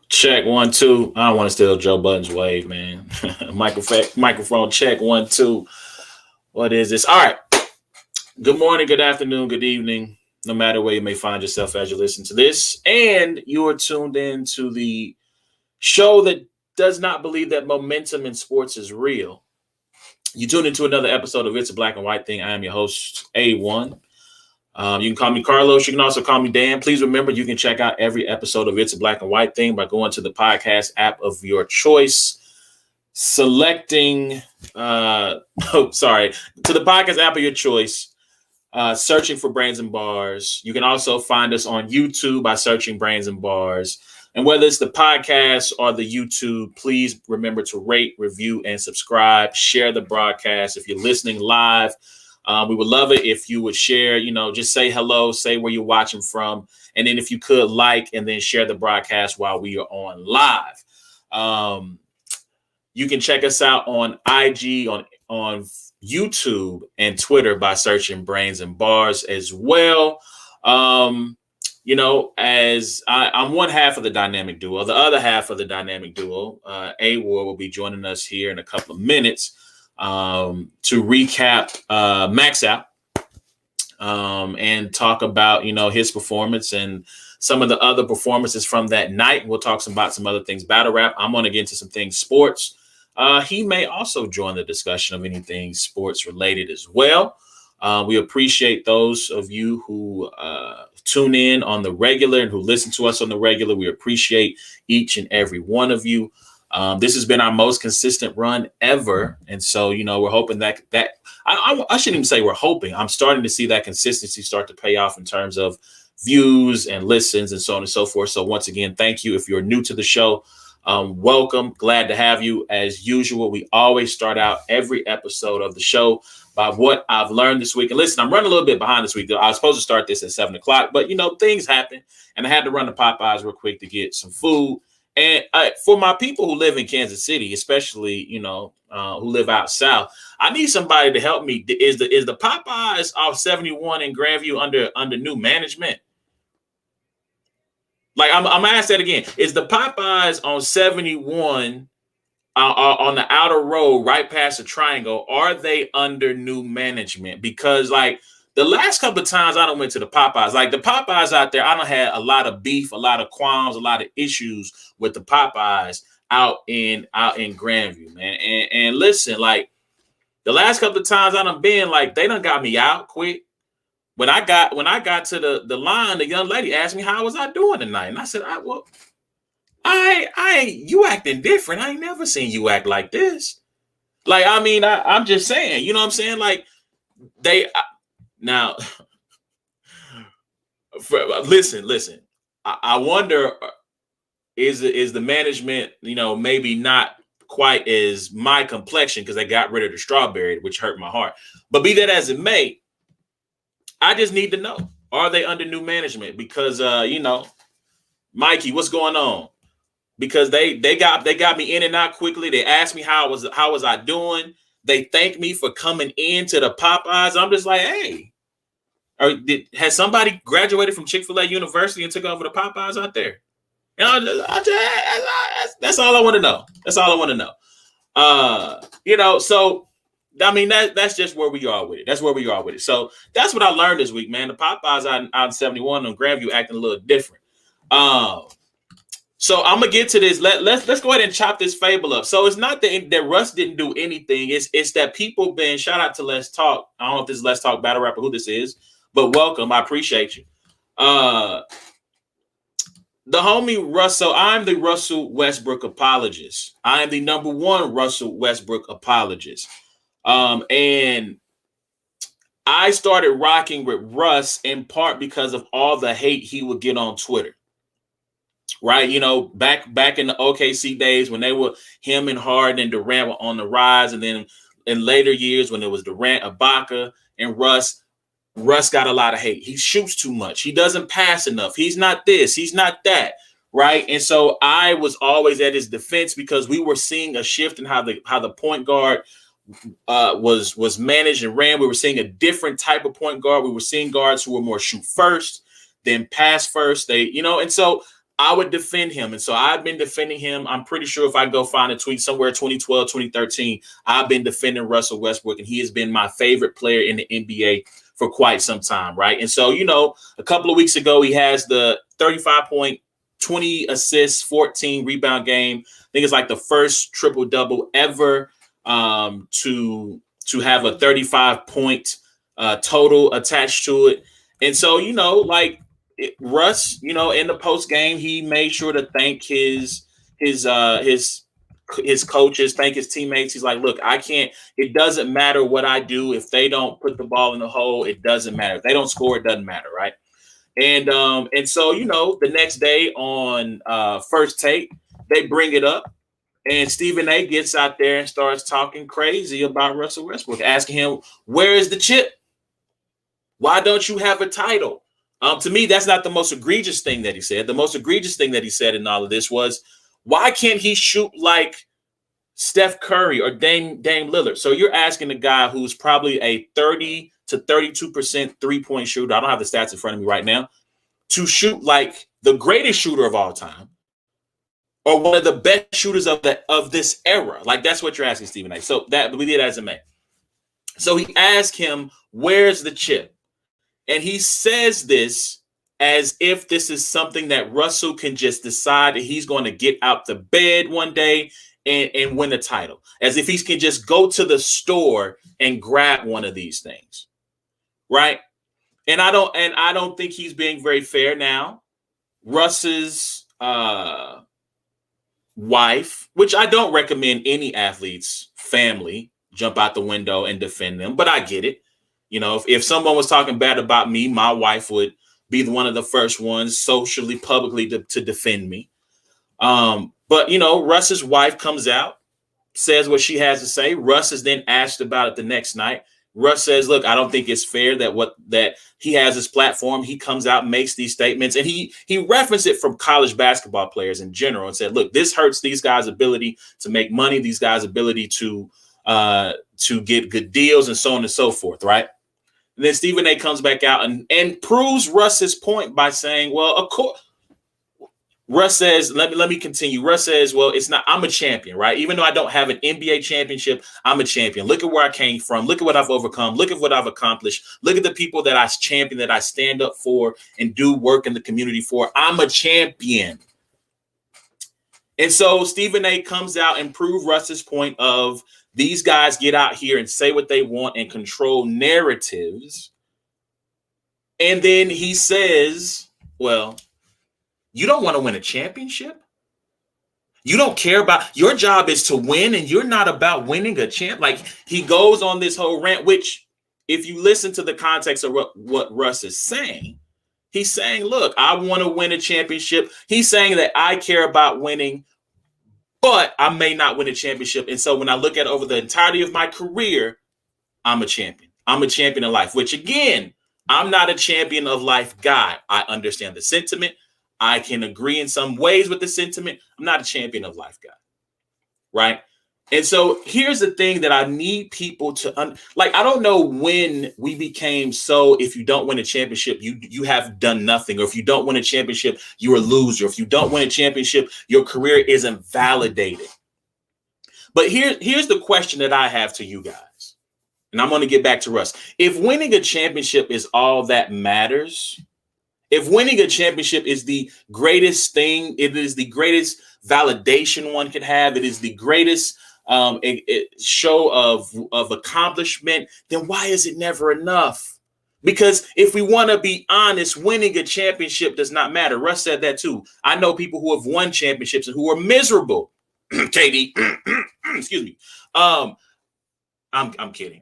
Check 1 2. I don't want to steal Joe Budden's wave, man. Microphone check 1 2. What is this? All right. Good morning, good afternoon, good evening. No matter where you may find yourself as you listen to this, and you are tuned in to the show that does not believe that momentum in sports is real. You tune into another episode of It's a Black and White Thing. I am your host, A1. You can call me Carlos. You can also call me Dan. Please remember, you can check out every episode of It's a Black and White Thing by going to the podcast app of your choice, selecting, to the podcast app of your choice, searching for Brains and Bars. You can also find us on YouTube by searching Brains and Bars. And whether it's the podcast or the YouTube, please remember to rate, review, and subscribe. Share the broadcast. If you're listening live, we would love it if you would share, just say hello, say where you're watching from. And then if you could like and then share the broadcast while we are on live. You can check us out on IG, on YouTube and Twitter by searching Brains and Bars as well. As I'm one half of the dynamic duo, the other half of the dynamic duo, A War, will be joining us here in a couple of minutes to recap Max Out and talk about, his performance and some of the other performances from that night. We'll talk about some other things, battle rap. I'm going to get into some things sports. He may also join the discussion of anything sports related as well. We appreciate those of you who tune in on the regular and who listen to us on the regular. We appreciate each and every one of you. This has been our most consistent run ever. And so, we're hoping that I shouldn't even say we're hoping. I'm starting to see that consistency start to pay off in terms of views and listens and so on and so forth. So once again, thank you. If you're new to the show, welcome. Glad to have you. As usual, we always start out every episode of the show by what I've learned this week. And listen, I'm running a little bit behind this week. I was supposed to start this at 7 o'clock, but things happen. And I had to run to Popeyes real quick to get some food. And for my people who live in Kansas City, especially, who live out south, I need somebody to help me. Is the Popeyes off 71 in Grandview under new management? Like, I'm going to ask that again. Is the Popeyes on 71 on the outer road right past the triangle, are they under new management? Because, like, the last couple of times I done went to the Popeyes, like the Popeyes out there, I done had a lot of beef, a lot of qualms, a lot of issues with the Popeyes out in Grandview, man. And listen, like, the last couple of times I done been, like, they done got me out quick. When I got to the line, the young lady asked me how was I doing tonight, and I said, you acting different. I ain't never seen you act like this. Like, I mean, I'm just saying, you know what I'm saying? Like, now, listen. I wonder, is the management, maybe not quite as my complexion because they got rid of the strawberry, which hurt my heart. But be that as it may, I just need to know, are they under new management? Because, Mikey, what's going on? Because they got me in and out quickly. They asked me how was I doing. They thanked me for coming into the Popeyes. I'm just like, hey, has somebody graduated from Chick-fil-A University and took over the Popeyes out there? That's all I want to know. That's all I want to know. So I mean that's just where we are with it. That's where we are with it. So that's what I learned this week, man. The Popeyes out in 71 on Grandview acting a little different. So I'm gonna get to this. Let's go ahead and chop this fable up. So it's not that Russ didn't do anything. It's that people been, shout out to Let's Talk. I don't know if this is Let's Talk Battle Rapper, who this is, but welcome. I appreciate you. The homie Russell. I'm the Russell Westbrook Apologist. I am the #1 Russell Westbrook Apologist. And I started rocking with Russ in part because of all the hate he would get on Twitter. Right, back in the OKC days when they were him and Harden and Durant were on the rise, and then in later years when it was Durant, Ibaka, and Russ got a lot of hate. He shoots too much. He doesn't pass enough. He's not this. He's not that. Right, and so I was always at his defense because we were seeing a shift in how the point guard was managed and ran. We were seeing a different type of point guard. We were seeing guards who were more shoot first than pass first. And so I would defend him. And so I've been defending him. I'm pretty sure if I go find a tweet somewhere 2012, 2013, I've been defending Russell Westbrook, and he has been my favorite player in the NBA for quite some time, right? And so, a couple of weeks ago, he has the 35-point, 20 assists, 14 rebound game. I think it's like the first triple-double ever to have a 35-point total attached to it. And so, Russ, in the post game, he made sure to thank his coaches, thank his teammates. He's like, look, it doesn't matter what I do. If they don't put the ball in the hole, it doesn't matter. If they don't score, it doesn't matter. Right. And so, the next day on First Take, they bring it up, and Stephen A gets out there and starts talking crazy about Russell Westbrook, asking him, where is the chip? Why don't you have a title? To me, that's not the most egregious thing that he said. The most egregious thing that he said in all of this was, why can't he shoot like Steph Curry or Dame Lillard? So you're asking a guy who's probably a 30 to 32% three-point shooter, I don't have the stats in front of me right now, to shoot like the greatest shooter of all time, or one of the best shooters of this era. Like, that's what you're asking, Stephen A. So that we did as a man. So he asked him, where's the chip? And he says this as if this is something that Russell can just decide that he's going to get out the bed one day and win the title, as if he can just go to the store and grab one of these things, right? And I don't think he's being very fair now. Russ's wife, which I don't recommend any athlete's family jump out the window and defend them, but I get it. If someone was talking bad about me, my wife would be one of the first ones socially, publicly to defend me. But Russ's wife comes out, says what she has to say. Russ is then asked about it the next night. Russ says, look, I don't think it's fair that he has his platform. He comes out, makes these statements, and he referenced it from college basketball players in general and said, look, this hurts these guys' ability to make money, these guys' ability to get good deals and so on and so forth, right? And then Stephen A comes back out and proves Russ's point by saying, well, of course, Russ says, let me continue. Russ says, well, it's not, I'm a champion, right? Even though I don't have an NBA championship, I'm a champion. Look at where I came from. Look at what I've overcome. Look at what I've accomplished. Look at the people that I champion, that I stand up for and do work in the community for. I'm a champion. And so Stephen A comes out and proves Russ's point of, these guys get out here and say what they want and control narratives. And then he says, well, you don't want to win a championship? You don't care about, your job is to win, and you're not about winning a champ. Like, he goes on this whole rant, which if you listen to the context of what Russ is saying, he's saying, look, I want to win a championship. He's saying that I care about winning, but I may not win a championship. And so when I look at over the entirety of my career, I'm a champion. I'm a champion of life, which, again, I'm not a champion of life guy. I understand the sentiment. I can agree in some ways with the sentiment. I'm not a champion of life guy, right? And so here's the thing that I need people to I don't know when we became so, if you don't win a championship, you have done nothing. Or if you don't win a championship, you're a loser. If you don't win a championship, your career isn't validated. But here's the question that I have to you guys. And I'm going to get back to Russ. If winning a championship is all that matters, if winning a championship is the greatest thing, it is the greatest validation one can have, it is the greatest show of accomplishment, then why is it never enough? Because if we want to be honest, winning a championship does not matter. Russ said that too. I know people who have won championships and who are miserable. KD, excuse me. I'm kidding.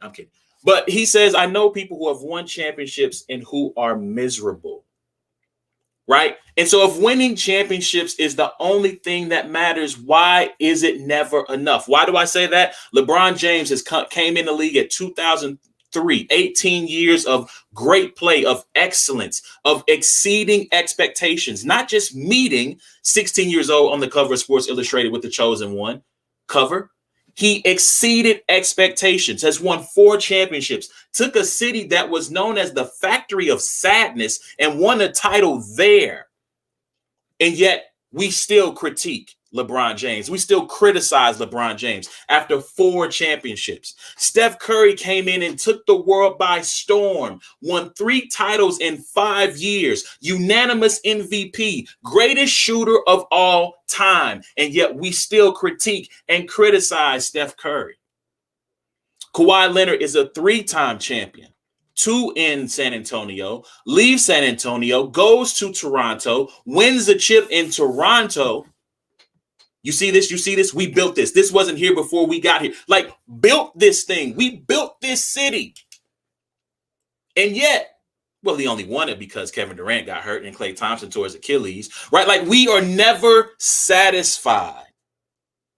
But he says, I know people who have won championships and who are miserable. Right. And so if winning championships is the only thing that matters, why is it never enough? Why do I say that? LeBron James came in the league at 2003, 18 years of great play, of excellence, of exceeding expectations, not just meeting. 16 years old on the cover of Sports Illustrated with the Chosen One cover. He exceeded expectations, has won 4 championships, took a city that was known as the factory of sadness and won a title there. And yet we still critique LeBron James. We still criticize LeBron James after 4 championships. Steph Curry came in and took the world by storm, won 3 titles in 5 years, unanimous MVP, greatest shooter of all time. And yet we still critique and criticize Steph Curry. Kawhi Leonard is a 3-time champion. 2 in San Antonio, leaves San Antonio, goes to Toronto, wins a chip in Toronto. You see this? You see this? We built this. This wasn't here before we got here. Like, built this thing. We built this city. And yet, well, he only won it because Kevin Durant got hurt and Klay Thompson tore his Achilles, right? Like, we are never satisfied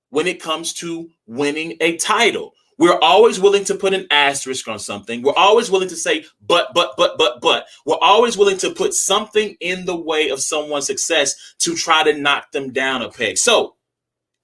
when it comes to winning a title. We're always willing to put an asterisk on something. We're always willing to say, but. We're always willing to put something in the way of someone's success to try to knock them down a peg. So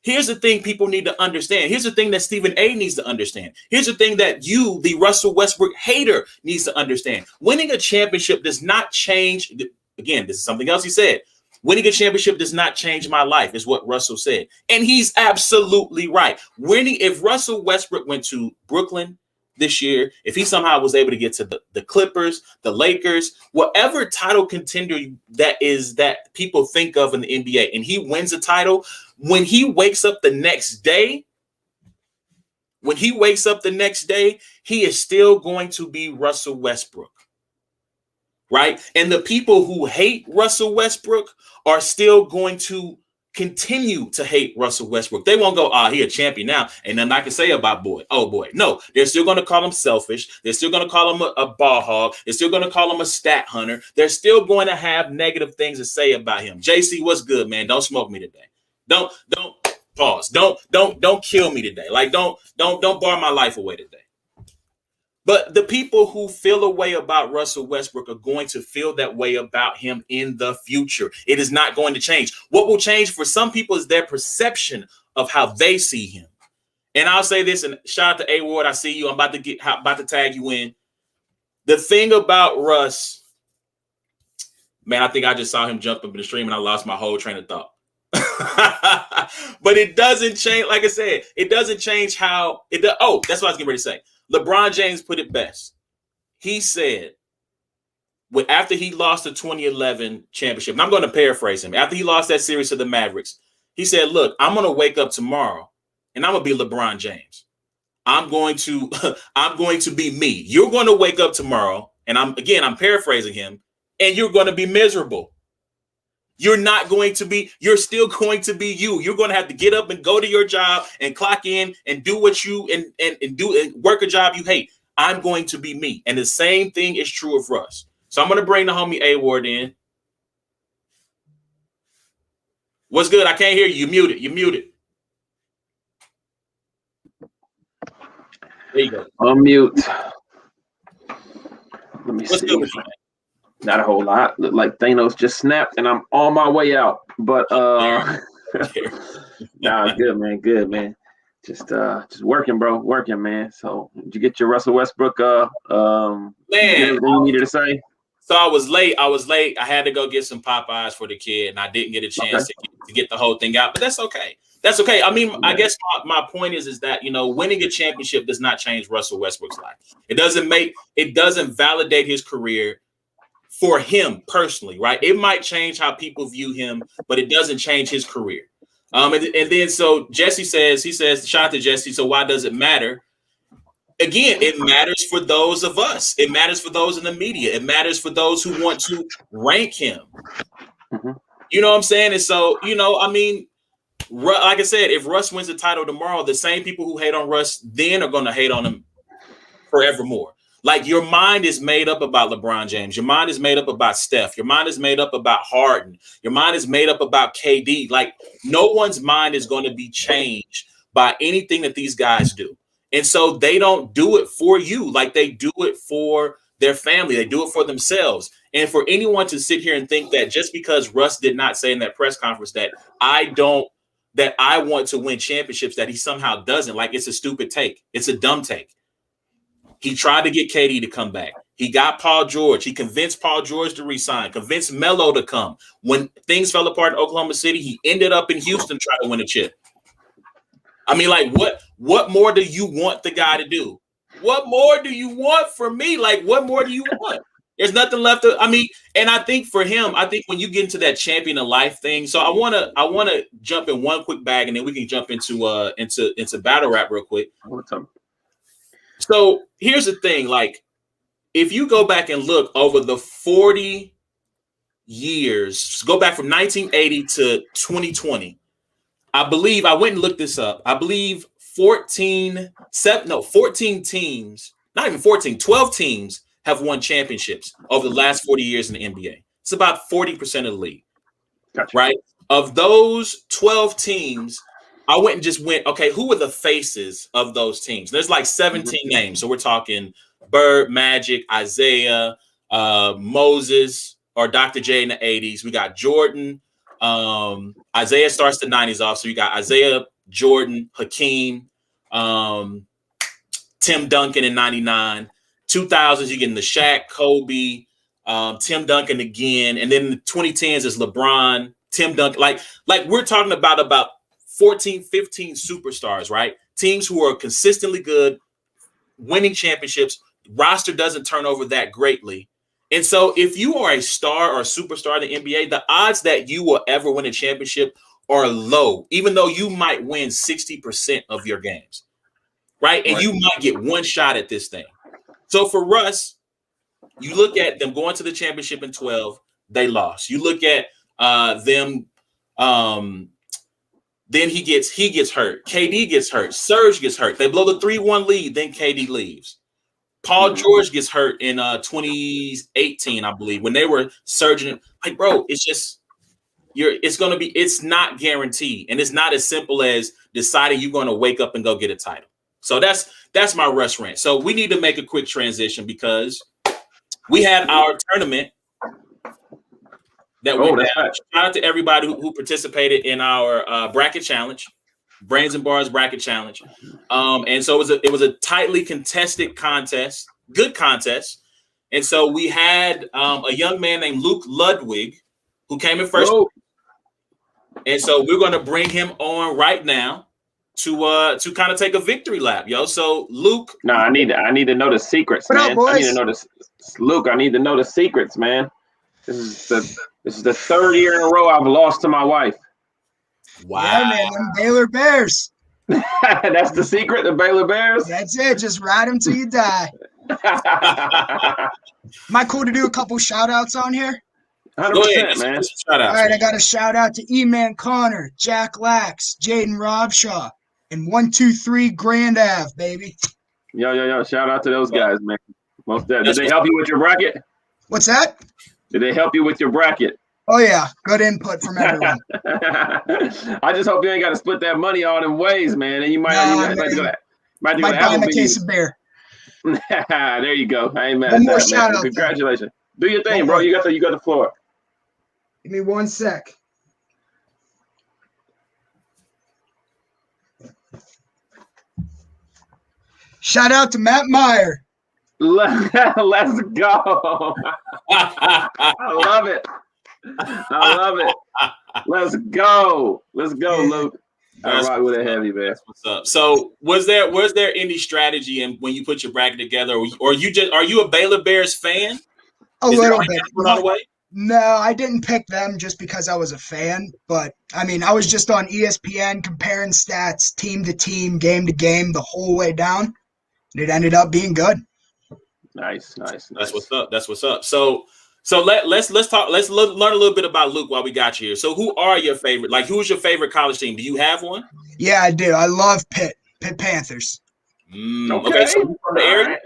here's the thing people need to understand. Here's the thing that Stephen A needs to understand. Here's the thing that you, the Russell Westbrook hater, needs to understand. Winning a championship does not change. Again, this is something else he said. Winning a championship does not change my life, is what Russell said. And he's absolutely right. If Russell Westbrook went to Brooklyn this year, if he somehow was able to get to the Clippers, the Lakers, whatever title contender that people think of in the NBA, and he wins a title, when he wakes up the next day, he is still going to be Russell Westbrook. Right? And the people who hate Russell Westbrook are still going to continue to hate Russell Westbrook. They won't go, he a champion now. Ain't nothing I can say about boy. Oh, boy. No, they're still going to call him selfish. They're still going to call him a ball hog. They're still going to call him a stat hunter. They're still going to have negative things to say about him. JC, what's good, man? Don't smoke me today. Don't pause. Don't kill me today. Like, don't bar my life away today. But the people who feel a way about Russell Westbrook are going to feel that way about him in the future. It is not going to change. What will change for some people is their perception of how they see him. And I'll say this, and shout out to A Ward. I see you. I'm about to tag you in. The thing about Russ, man, I think I just saw him jump up in the stream and I lost my whole train of thought. But it doesn't change. Like I said, it doesn't change how it does. Oh, that's what I was getting ready to say. LeBron James put it best. He said, after he lost the 2011 championship, and I'm going to paraphrase him, after he lost that series to the Mavericks, he said, look, I'm going to wake up tomorrow and I'm going to be LeBron James. I'm going to be me. You're going to wake up tomorrow, and I'm paraphrasing him, and you're going to be miserable. You're still going to be you. You're going to have to get up and go to your job and clock in and do what you and do and work a job you hate. I'm going to be me. And the same thing is true of Russ. So I'm going to bring the homie A Ward in. What's good? I can't hear you. You're muted. There you go. Unmute. Let me What's see. good with you, man? Not a whole lot. Look like Thanos just snapped and I'm on my way out. But nah, good man. Just working, bro. Working, man. So did you get your Russell Westbrook man, everything you needed to say? So I was late. I had to go get some Popeyes for the kid, and I didn't get a chance to get the whole thing out. But that's okay. That's okay. I mean, I guess my point is that, winning a championship does not change Russell Westbrook's life. It doesn't validate his career for him personally, right? It might change how people view him, but it doesn't change his career. And then so Jesse says, shout out to Jesse. So why does it matter? Again, it matters for those of us. It matters for those in the media. It matters for those who want to rank him. Mm-hmm. You know what I'm saying? And so, like I said, if Russ wins the title tomorrow, the same people who hate on Russ then are going to hate on him forevermore. Like, your mind is made up about LeBron James. Your mind is made up about Steph. Your mind is made up about Harden. Your mind is made up about KD. Like, no one's mind is going to be changed by anything that these guys do. And so they don't do it for you. Like, they do it for their family. They do it for themselves. And for anyone to sit here and think that just because Russ did not say in that press conference that I want to win championships, that he somehow doesn't, like, it's a stupid take. It's a dumb take. He tried to get KD to come back. He got Paul George. He convinced Paul George to resign, convinced Melo to come. When things fell apart in Oklahoma City, he ended up in Houston trying to win a chip. I mean, like, what more do you want the guy to do? What more do you want from me? Like, what more do you want? There's nothing left. And I think for him, I think when you get into that champion of life thing, so I wanna jump in one quick bag, and then we can jump into battle rap real quick. So here's the thing, like, if you go back and look over the 40 years, go back from 1980 to 2020, I believe, I went and looked this up. I believe 14 teams, not even 14, 12 teams have won championships over the last 40 years in the NBA. It's about 40% of the league, Gotcha. right? Of those 12 teams, I went, okay, who are the faces of those teams? There's like 17 names. So we're talking Bird, Magic, Isaiah, Moses, or Dr. J in the 80s. We got Jordan. Isaiah starts the 90s off. So you got Isaiah, Jordan, Hakeem, Tim Duncan in 99. 2000s, you're getting the Shaq, Kobe, Tim Duncan again. And then the 2010s is LeBron, Tim Duncan. Like we're talking about 14, 15 superstars, right? Teams who are consistently good, winning championships. Roster doesn't turn over that greatly. And so if you are a star or a superstar in the NBA, the odds that you will ever win a championship are low, even though you might win 60% of your games, right? And you might get one shot at this thing. So for Russ, you look at them going to the championship in 12, they lost. You look at them, then he gets hurt. KD gets hurt. Serge gets hurt. They blow the 3-1 lead, then KD leaves. Paul George gets hurt in 2018, I believe, when they were surging. Like, bro, it's just it's not guaranteed. And it's not as simple as deciding you're going to wake up and go get a title. So that's my Russ rant. So we need to make a quick transition because we had our tournament that went down. Shout out to everybody who participated in our bracket challenge, Brains and Bars bracket challenge. And so it was a tightly contested contest, good contest. And so we had a young man named Luke Ludwig who came in first. Whoa. And so we're going to bring him on right now to kind of take a victory lap, yo. So Luke, no, I need to know the secrets, man. I need to know Luke. I need to know the secrets, man. This is the third year in a row I've lost to my wife. Wow, yeah, man, them Baylor Bears. That's the secret, the Baylor Bears. That's it. Just ride them till you die. Am I cool to do a couple shout outs on here? 100%, man. All right, I got a shout out to E-Man Connor, Jack Lax, Jaden Robshaw, and 123 Grand Ave, baby. Yo. Shout out to those guys, man. Most definitely. Did they help you with your bracket? What's that? Did they help you with your bracket? Oh, yeah. Good input from everyone. I just hope you ain't got to split that money all in ways, man. And you might have to buy him a case of beer. There you go. I ain't mad at that, man. Congratulations. Do your thing, bro. You got the floor. Give me 1 sec. Shout out to Matt Meyer. Let's go. I love it. Let's go, Luke. All right, with a heavy, man. What's up? So, was there any strategy in when you put your bracket together, or are you a Baylor Bears fan? A little bit. No, I didn't pick them just because I was a fan. But I mean, I was just on ESPN comparing stats, team to team, game to game, the whole way down. And it ended up being good. Nice. That's what's up. So let's talk. Let's learn a little bit about Luke while we got you here. So who are your favorite? Like, who's your favorite college team? Do you have one? Yeah, I do. I love Pitt Panthers. Okay, so from the area.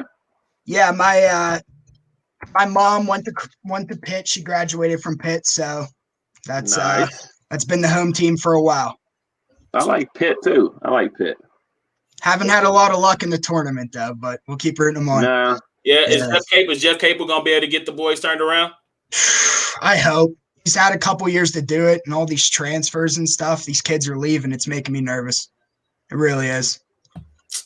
Yeah, my mom went to Pitt. She graduated from Pitt, so that's been the home team for a while. I like Pitt too. Haven't had a lot of luck in the tournament though, but we'll keep rooting them on. No. Yeah, is Jeff Capel gonna be able to get the boys turned around? I hope. He's had a couple years to do it, and all these transfers and stuff. These kids are leaving. It's making me nervous. It really is.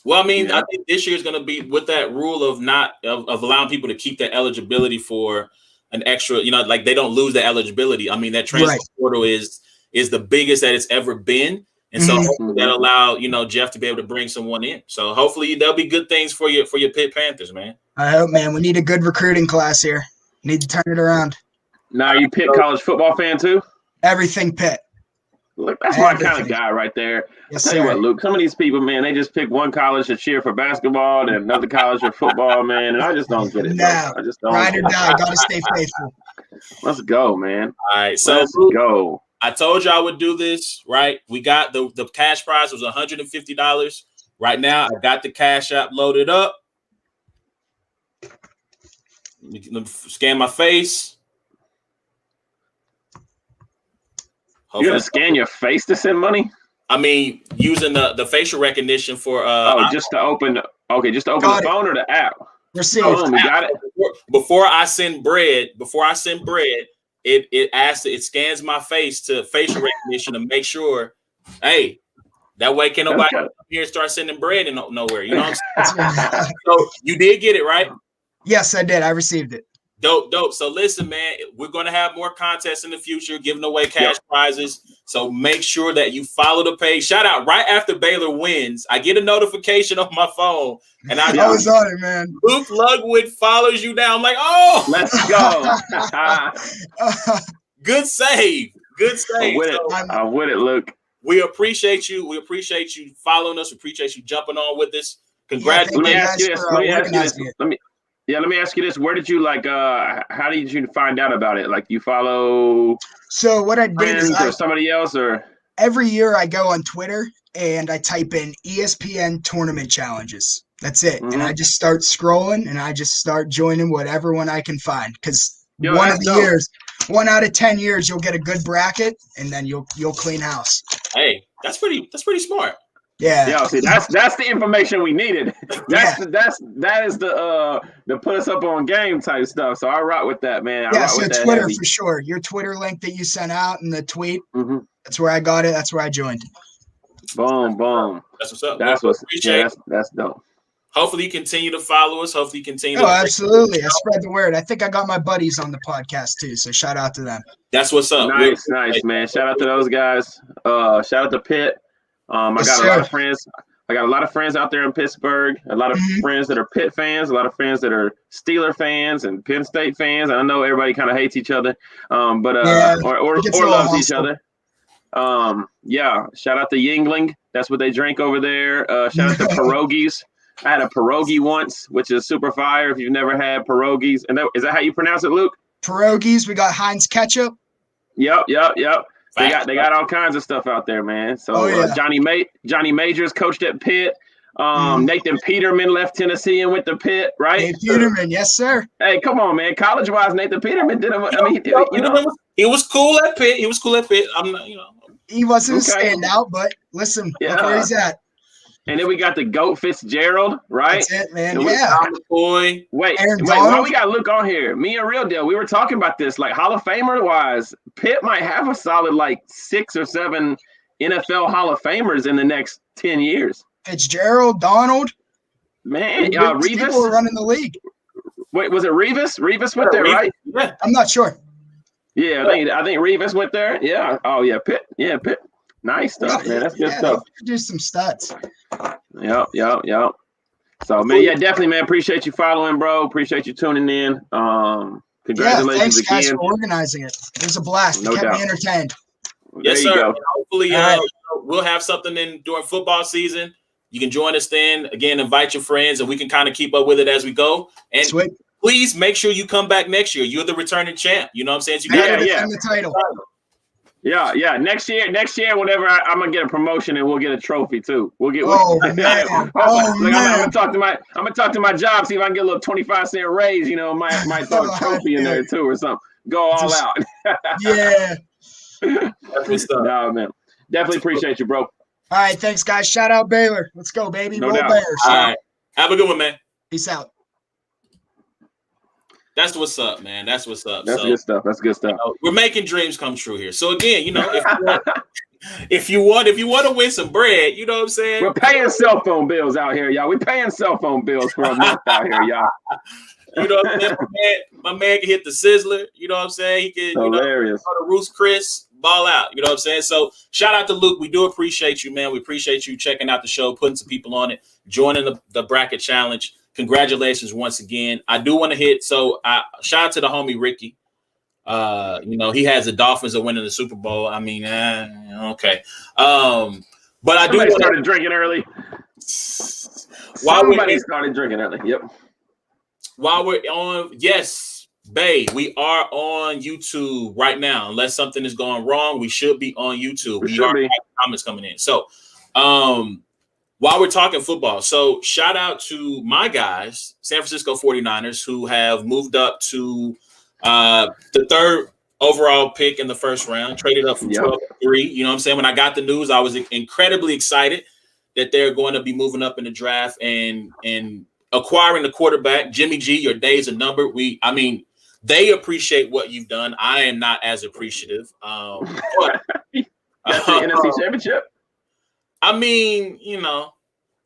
Well, I mean, I think this year is going to be with that rule of not of allowing people to keep their eligibility for an extra, like they don't lose the eligibility. I mean, that transfer portal is the biggest that it's ever been. And so hopefully that'll allow, Jeff to be able to bring someone in. So hopefully there'll be good things for your Pitt Panthers, man. I hope, man. We need a good recruiting class here. Need to turn it around. Now, are you Pitt college football fan too? Everything Pitt. Look, that's my kind of guy right there. Yes, I'll tell you what, Luke, some of these people, man, they just pick one college to cheer for basketball and another college for football, man. And I just don't get it. No, I just don't. Ride or die. Got to stay faithful. Let's go, man. All right. So let's go. I told you I would do this, right? We got the cash prize was $150. Right now, I got the Cash App loaded up. Let me scan my face. You're gonna scan your face to send money? I mean, using the facial recognition for just to open the phone or the app. Received. We got it. Before I send bread, it scans my face to facial recognition to make sure, hey, that way can nobody come here and start sending bread in nowhere. You know what I'm saying? So you did get it, right? Yes, I did. I received it. Dope. So listen, man, we're going to have more contests in the future, giving away cash prizes. So make sure that you follow the page. Shout out right after Baylor wins. I get a notification on my phone, and I was on it, man. Luke Lugwood follows you down. I'm like, oh, let's go. Good save. I'm with it, Luke. We appreciate you. We appreciate you following us. We appreciate you jumping on with us. Congratulations. Let me ask you this. Where did you how did you find out about it? Like you follow what I did is or somebody else or every year I go on Twitter and I type in ESPN tournament challenges. That's it. And I just start scrolling and I just start joining whatever one I can find. Because one out of 10 years you'll get a good bracket and then you'll clean house. Hey, that's pretty smart. Yeah. See, that's the information we needed. That is the put us up on game type stuff. So I rock with that, man. So Twitter for sure. Your Twitter link that you sent out and the tweet. That's where I got it. That's where I joined. Boom. That's what's up. That's dope. Hopefully you continue to follow us. Hopefully you continue to absolutely. I spread the word. I think I got my buddies on the podcast too. So shout out to them. That's what's up. Nice, man. Shout out to those guys. Shout out to Pitt. I got a lot of friends. I got a lot of friends out there in Pittsburgh. A lot of friends that are Pitt fans. A lot of friends that are Steeler fans and Penn State fans. I know everybody kind of hates each other, or loves each other. Shout out to Yingling. That's what they drink over there. Shout out to pierogies. I had a pierogi once, which is super fire. If you've never had pierogies, is that how you pronounce it, Luke? Pierogies. We got Heinz ketchup. Yep. They got all kinds of stuff out there, man. So Johnny Majors coached at Pitt. Nathan Peterman left Tennessee and went to Pitt, right? Nathan Peterman, yes, sir. Hey, come on, man. College-wise, Nathan Peterman did him. He was cool at Pitt. I'm not, He wasn't a standout, but listen, look where he's at. And then we got the GOAT Fitzgerald, right? That's it, man. And Wait, why we got Luke on here? Me and Real Deal, we were talking about this. Like Hall of Famer wise, Pitt might have a solid 6 or 7 NFL Hall of Famers in the next 10 years. Fitzgerald, Donald. Man, Revis. People are running the league. Wait, was it Revis? Revis went there, right? Yeah. I'm not sure. Yeah, I think Revis went there. Yeah. Oh, yeah, Pitt. Yeah, Pitt. Nice stuff, man. That's good stuff. Do some stats. Yep. So, man, definitely, man. Appreciate you following, bro. Appreciate you tuning in. Congratulations thanks, again. guys, for organizing it. It was a blast. It kept me entertained. Yes, sir. And hopefully, we'll have something during football season. You can join us then. Again, invite your friends, and we can kind of keep up with it as we go. And please make sure you come back next year. You're the returning champ. You know what I'm saying? You got to defend the title. Yeah. Next year, whenever I'm gonna get a promotion and we'll get a trophy too. We'll get. Man. I'm gonna talk to my job, see if I can get a little 25-cent raise. Might throw a trophy in there too or something. Go all out. Yeah. No, man. Definitely appreciate you, bro. All right, thanks, guys. Shout out Baylor. Let's go, baby. No Roll doubt. Bears. All right. Have a good one, man. Peace out. That's what's up, man. That's what's up. That's good stuff. That's good stuff. We're making dreams come true here. So again, if if you want to win some bread, you know what I'm saying? We're paying cell phone bills out here, y'all. We're paying cell phone bills for a month out here, y'all. You know what I'm saying? My man can hit the Sizzler. You know what I'm saying? He can, Hilarious. Go to Ruth's Chris, ball out. You know what I'm saying? So shout out to Luke. We do appreciate you, man. We appreciate you checking out the show, putting some people on it, joining the bracket challenge. Congratulations once again. I do want to hit. So shout out to the homie Ricky. He has the Dolphins are winning the Super Bowl. I mean, okay. But I do started drinking early. Somebody started drinking early. Yep. While we're on, yes, babe, we are on YouTube right now. Unless something is going wrong, we should be on YouTube. We are having comments coming in. So, while we're talking football, so shout out to my guys, San Francisco 49ers, who have moved up to the third overall pick in the first round, traded up from 12 to 3. You know what I'm saying? When I got the news, I was incredibly excited that they're going to be moving up in the draft and acquiring the quarterback. Jimmy G, your days are numbered. They appreciate what you've done. I am not as appreciative. But the NFC Championship.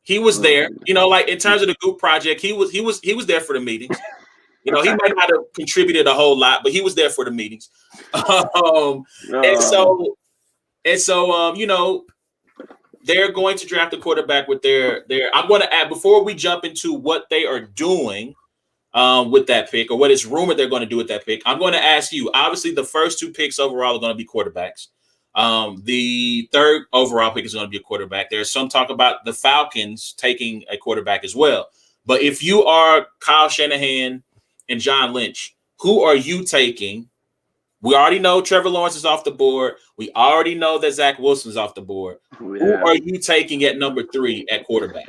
He was there. Like in terms of the group project, he was there for the meetings. He might not have contributed a whole lot, but he was there for the meetings. They're going to draft a quarterback with their. I'm going to add, before we jump into what they are doing with that pick, or what is rumored they're going to do with that pick, I'm going to ask you. Obviously, the first 2 picks overall are going to be quarterbacks. The third overall pick is going to be a quarterback. There's some talk about the Falcons taking a quarterback as well. But if you are Kyle Shanahan and John Lynch, who are you taking? We already know Trevor Lawrence is off the board. We already know that Zach Wilson is off the board. Yeah. Who are you taking at number 3 at quarterback?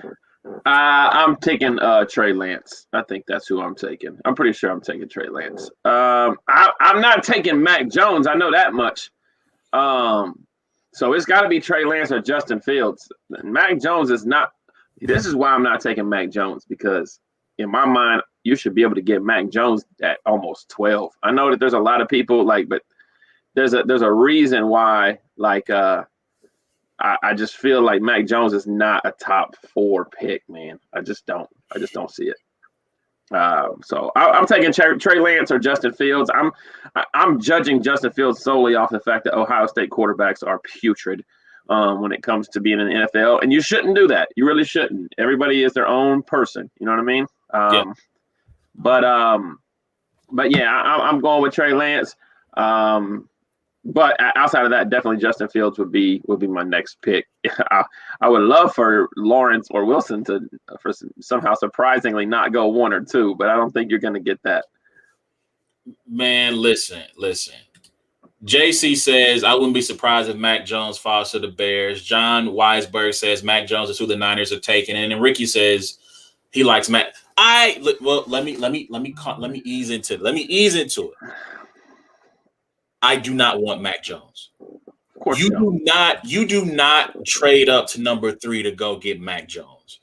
I'm taking Trey Lance. I think that's who I'm taking. I'm pretty sure I'm taking Trey Lance. I'm not taking Mac Jones. I know that much. So it's got to be Trey Lance or Justin Fields. Mac Jones is not. This is why I'm not taking Mac Jones, because in my mind, you should be able to get Mac Jones at almost 12. I know that there's a lot of people but there's a reason why, I just feel like Mac Jones is not a top 4 pick, man. I just don't see it. So I'm taking Trey Lance or Justin Fields. I'm judging Justin Fields solely off the fact that Ohio State quarterbacks are putrid when it comes to being in the NFL, and you shouldn't do that. You really shouldn't. Everybody is their own person. You know what I mean? Yeah. But yeah, I'm going with Trey Lance. But outside of that, definitely Justin Fields would be my next pick. I would love for Lawrence or Wilson to somehow surprisingly not go 1 or 2, but I don't think you're going to get that. Man, listen. JC says, I wouldn't be surprised if Mac Jones falls to the Bears. John Weisberg says Mac Jones is who the Niners are taking. And then Ricky says he likes Mac. Let me ease into it. I do not want Mac Jones. Of course you do not trade up to number 3 to go get Mac Jones.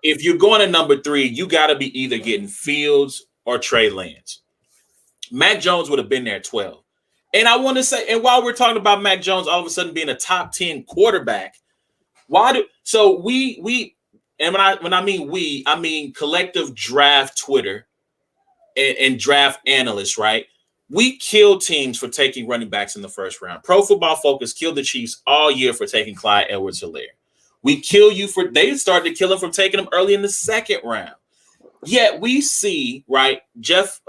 If you're going to number 3, you got to be either getting Fields or Trey Lance. Mac Jones would have been there at 12. And I want to say, and while we're talking about Mac Jones all of a sudden being a top 10 quarterback, when I mean we, I mean collective draft Twitter and draft analysts, right? We kill teams for taking running backs in the first round. Pro Football Focus killed the Chiefs all year for taking Clyde Edwards-Helaire. We kill you they started to kill him from taking him early in the second round. Yet we see, right, Jared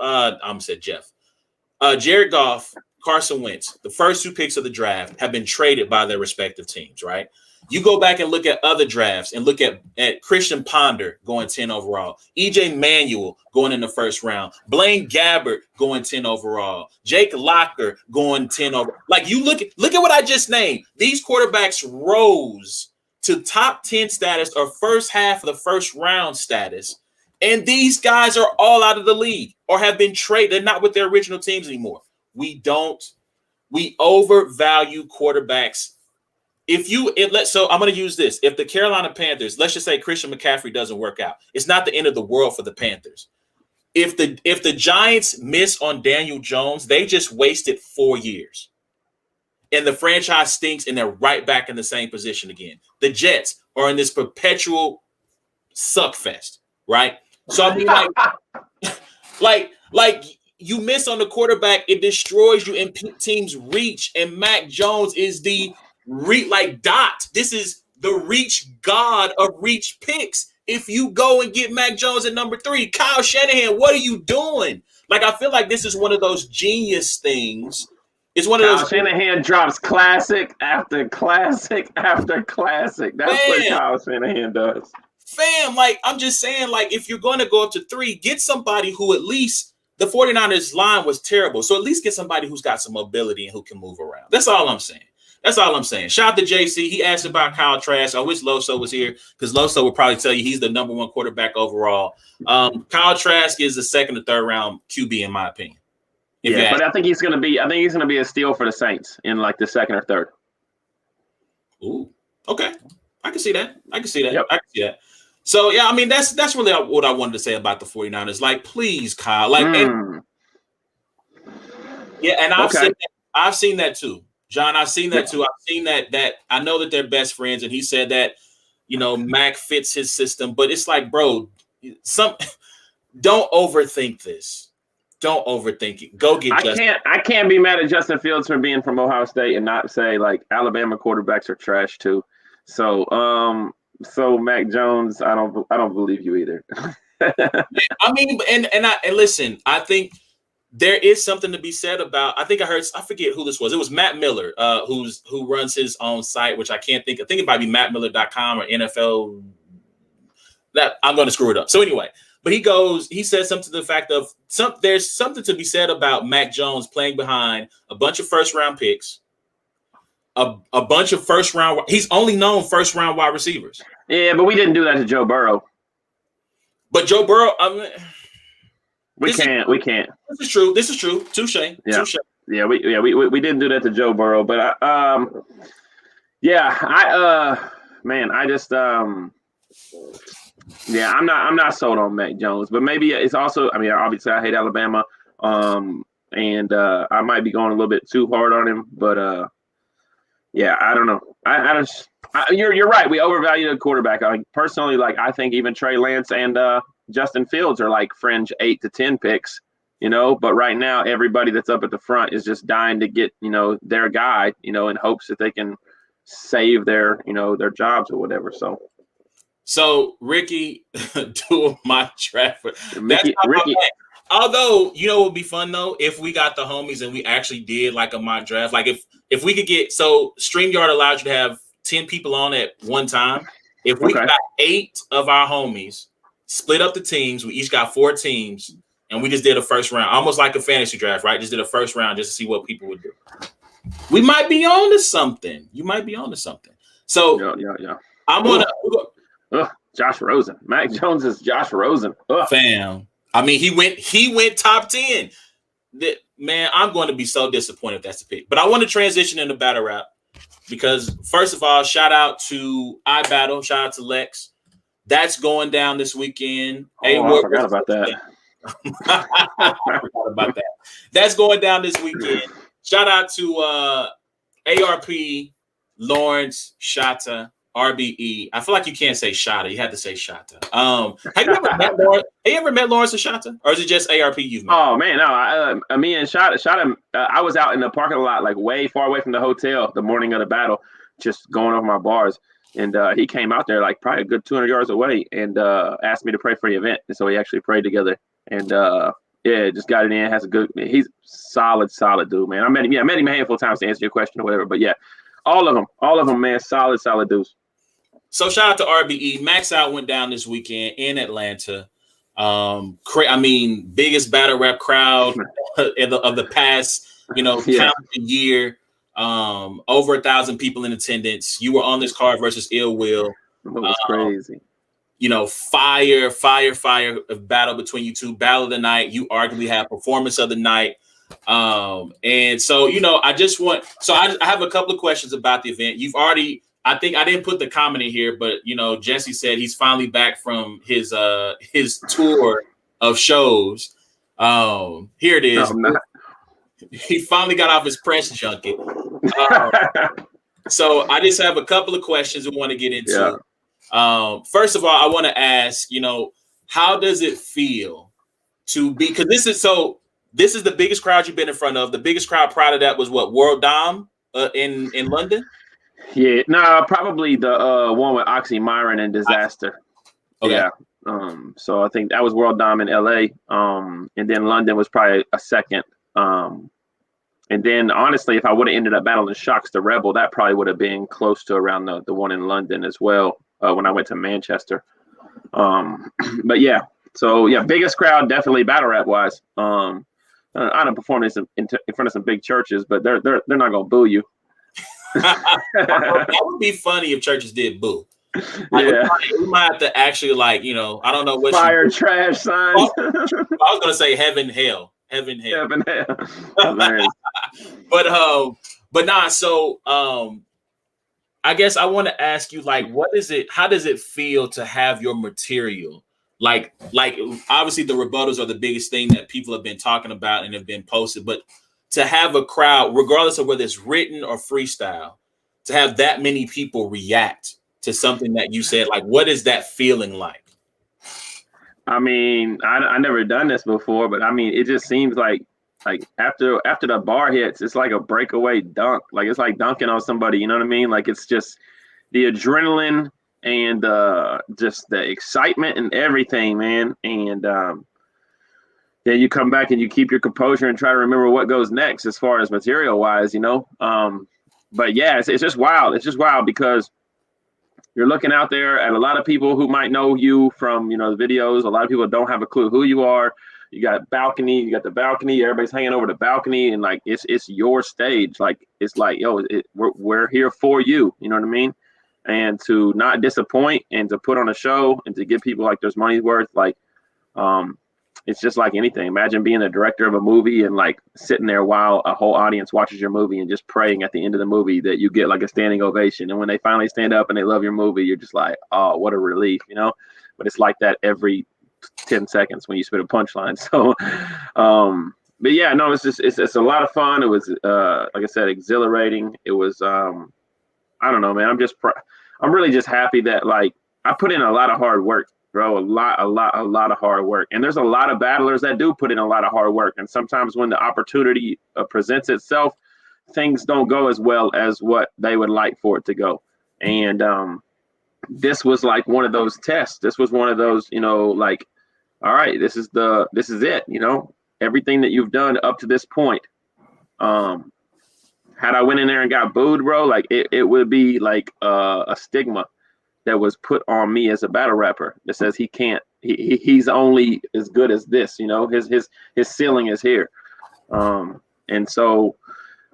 Goff, Carson Wentz, the first 2 picks of the draft have been traded by their respective teams, right? You go back and look at other drafts and look at Christian Ponder going 10 overall, EJ Manuel going in the first round, Blaine Gabbert going 10 overall, Jake Locker going 10 over. Like, you look at what I just named. These quarterbacks rose to top 10 status or first half of the first round status. And these guys are all out of the league or have been traded. They're not with their original teams anymore. We overvalue quarterbacks. So I'm going to use this. If the Carolina Panthers, let's just say Christian McCaffrey doesn't work out, it's not the end of the world for the Panthers. If the Giants miss on Daniel Jones, they just wasted 4 years. and the franchise stinks, and they're right back in the same position again. The Jets are in this perpetual suck fest, right? So I mean, like you miss on the quarterback, it destroys you in teams' reach. And Mac Jones is the dot. This is the reach god of reach picks. If you go and get Mac Jones at number 3, Kyle Shanahan, what are you doing? Like, I feel like this is one of those genius things. It's one of Kyle those. Shanahan drops classic after classic after classic. That's what Kyle Shanahan does. Fam, like, I'm just saying, like, if you're going to go up to 3, get somebody who at least the 49ers line was terrible. So at least get somebody who's got some mobility and who can move around. That's all I'm saying. Shout out to JC. He asked about Kyle Trask. I wish Loso was here because Loso would probably tell you he's the number 1 quarterback overall. Kyle Trask is the 2nd or 3rd round QB in my opinion. But I think he's going to be a steal for the Saints in like the 2nd or 3rd. Ooh, okay. I can see that. Yep. I can see that. So, yeah, I mean, that's really what I wanted to say about the 49ers. Like, please, Kyle. Like, and I've seen that too. John, I've seen that too. I've seen that I know that they're best friends, and he said that, Mac fits his system. But it's like, bro, don't overthink this. Don't overthink it. Go get Justin. I can't be mad at Justin Fields for being from Ohio State and not say, like, Alabama quarterbacks are trash too. So Mac Jones, I don't believe you either. I mean, and listen, I think there is something to be said about. I forget who this was. It was Matt Miller, who runs his own site, which I can't think. I think it might be mattmiller.com or NFL. That I'm going to screw it up. So anyway, but he said something to the fact of there's something to be said about Mac Jones playing behind a bunch of first round picks. A bunch of first round. He's only known first round wide receivers. Yeah, but we didn't do that to Joe Burrow. But Joe Burrow, I mean, we can't. This is true. Touche. Yeah. Touche. Yeah, we didn't do that to Joe Burrow, but I'm not sold on Mac Jones, but maybe it's also. I mean, obviously, I hate Alabama, and I might be going a little bit too hard on him, but. Yeah, I don't know. You're right. We overvalue the quarterback. Personally, I think even Trey Lance and Justin Fields are like fringe 8 to 10 picks, But right now, everybody that's up at the front is just dying to get, their guy, in hopes that they can save their jobs or whatever. So Ricky, do my draft. Ricky. Although, what would be fun though, if we got the homies and we actually did like a mock draft, like if we could get, so StreamYard allows you to have 10 people on at one time. If we got 8 of our homies, split up the teams, we each got 4 teams, and we just did a first round, almost like a fantasy draft, right? Just did a first round just to see what people would do. We might be on to something. You might be on to something. So yeah. I'm gonna Josh Rosen. Mac Jones is Josh Rosen. Fam. I mean, he went top 10. Man, I'm going to be so disappointed if that's the pick. But I want to transition into battle rap because, first of all, shout out to iBattle. Shout out to Lex. That's going down this weekend. I forgot about that. I forgot about that. That's going down this weekend. Shout out to ARP, Lawrence, Shatta, RBE. I feel like you can't say Shatta. You have to say Shatta. Have you ever met Lawrence and Shatta? Or is it just ARP you've met? Oh, man, no. Me and Shatta, I was out in the parking lot, like way far away from the hotel the morning of the battle, just going over my bars. And he came out there like probably a good 200 yards away and asked me to pray for the event. And so we actually prayed together. And just got it in. He's solid dude, man. I met him a handful of times to answer your question or whatever. But yeah, all of them, man, solid dudes. So shout out to RBE. Max Out went down this weekend in Atlanta. Biggest battle rap crowd of the past, calendar year. Over 1,000 people in attendance. You were on this card versus Ill Will. It was crazy. Fire battle between you two. Battle of the night. You arguably have performance of the night. And so, I have a couple of questions about the event. I think I didn't put the comment in here, but Jesse said he's finally back from his tour of shows. Here it is. No, he finally got off his press junket. So I just have a couple of questions we want to get into. Yeah. First of all, I want to ask, how does it feel to be, because this is the biggest crowd you've been in front of. The biggest crowd prior to that was what, World Dom in London? Yeah, probably the one with Oxymiron and Disaster. Okay. Yeah. So I think that was World Dom in LA. And then London was probably a second. And then honestly, if I would have ended up battling Shocks the Rebel, that probably would have been close to around the one in London as well, when I went to Manchester. But yeah, so yeah, biggest crowd definitely battle rap wise. I don't perform this in front of some big churches, but they're not gonna boo you. That would be funny if churches did boo. Yeah, we might have to actually, I don't know what fire trash signs. I was gonna say heaven, hell. But nah. So I guess I want to ask you, what is it? How does it feel to have your material? Like obviously the rebuttals are the biggest thing that people have been talking about and have been posted, but to have a crowd, regardless of whether it's written or freestyle, to have that many people react to something that you said, what is that feeling like? I mean, I never done this before, but I mean, it just seems like after the bar hits, it's like a breakaway dunk. Like it's like dunking on somebody, you know what I mean? Like it's just the adrenaline and just the excitement and everything, man. And then you come back and you keep your composure and try to remember what goes next as far as material wise, But yeah, it's just wild. It's just wild because you're looking out there at a lot of people who might know you from, the videos. A lot of people don't have a clue who you are. You got the balcony, everybody's hanging over the balcony, and it's your stage. It's like, yo, we're here for you. You know what I mean? And to not disappoint and to put on a show and to give people their money's worth, it's just like anything. Imagine being a director of a movie and sitting there while a whole audience watches your movie and just praying at the end of the movie that you get a standing ovation. And when they finally stand up and they love your movie, you're just like, oh, what a relief, But it's like that every 10 seconds when you spit a punchline. So, but yeah, no, it's a lot of fun. It was, like I said, exhilarating. It was, I don't know, man. I'm really just happy that I put in a lot of hard work. Bro, a lot of hard work. And there's a lot of battlers that do put in a lot of hard work. And sometimes when the opportunity presents itself, things don't go as well as what they would like for it to go. And this was one of those tests. This was one of those, all right, this is it, everything that you've done up to this point. Had I went in there and got booed, bro, it would be a stigma that was put on me as a battle rapper that says he can't, he's only as good as this, his ceiling is here. And so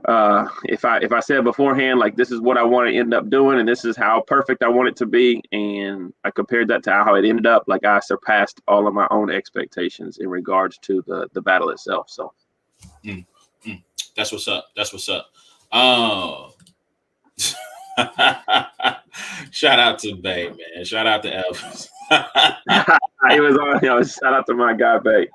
if I said beforehand, this is what I want to end up doing, and this is how perfect I want it to be, and I compared that to how it ended up, I surpassed all of my own expectations in regards to the battle itself. So that's what's up. Shout out to Bay, man. Shout out to Elvis. He was on. Shout out to my guy Bay.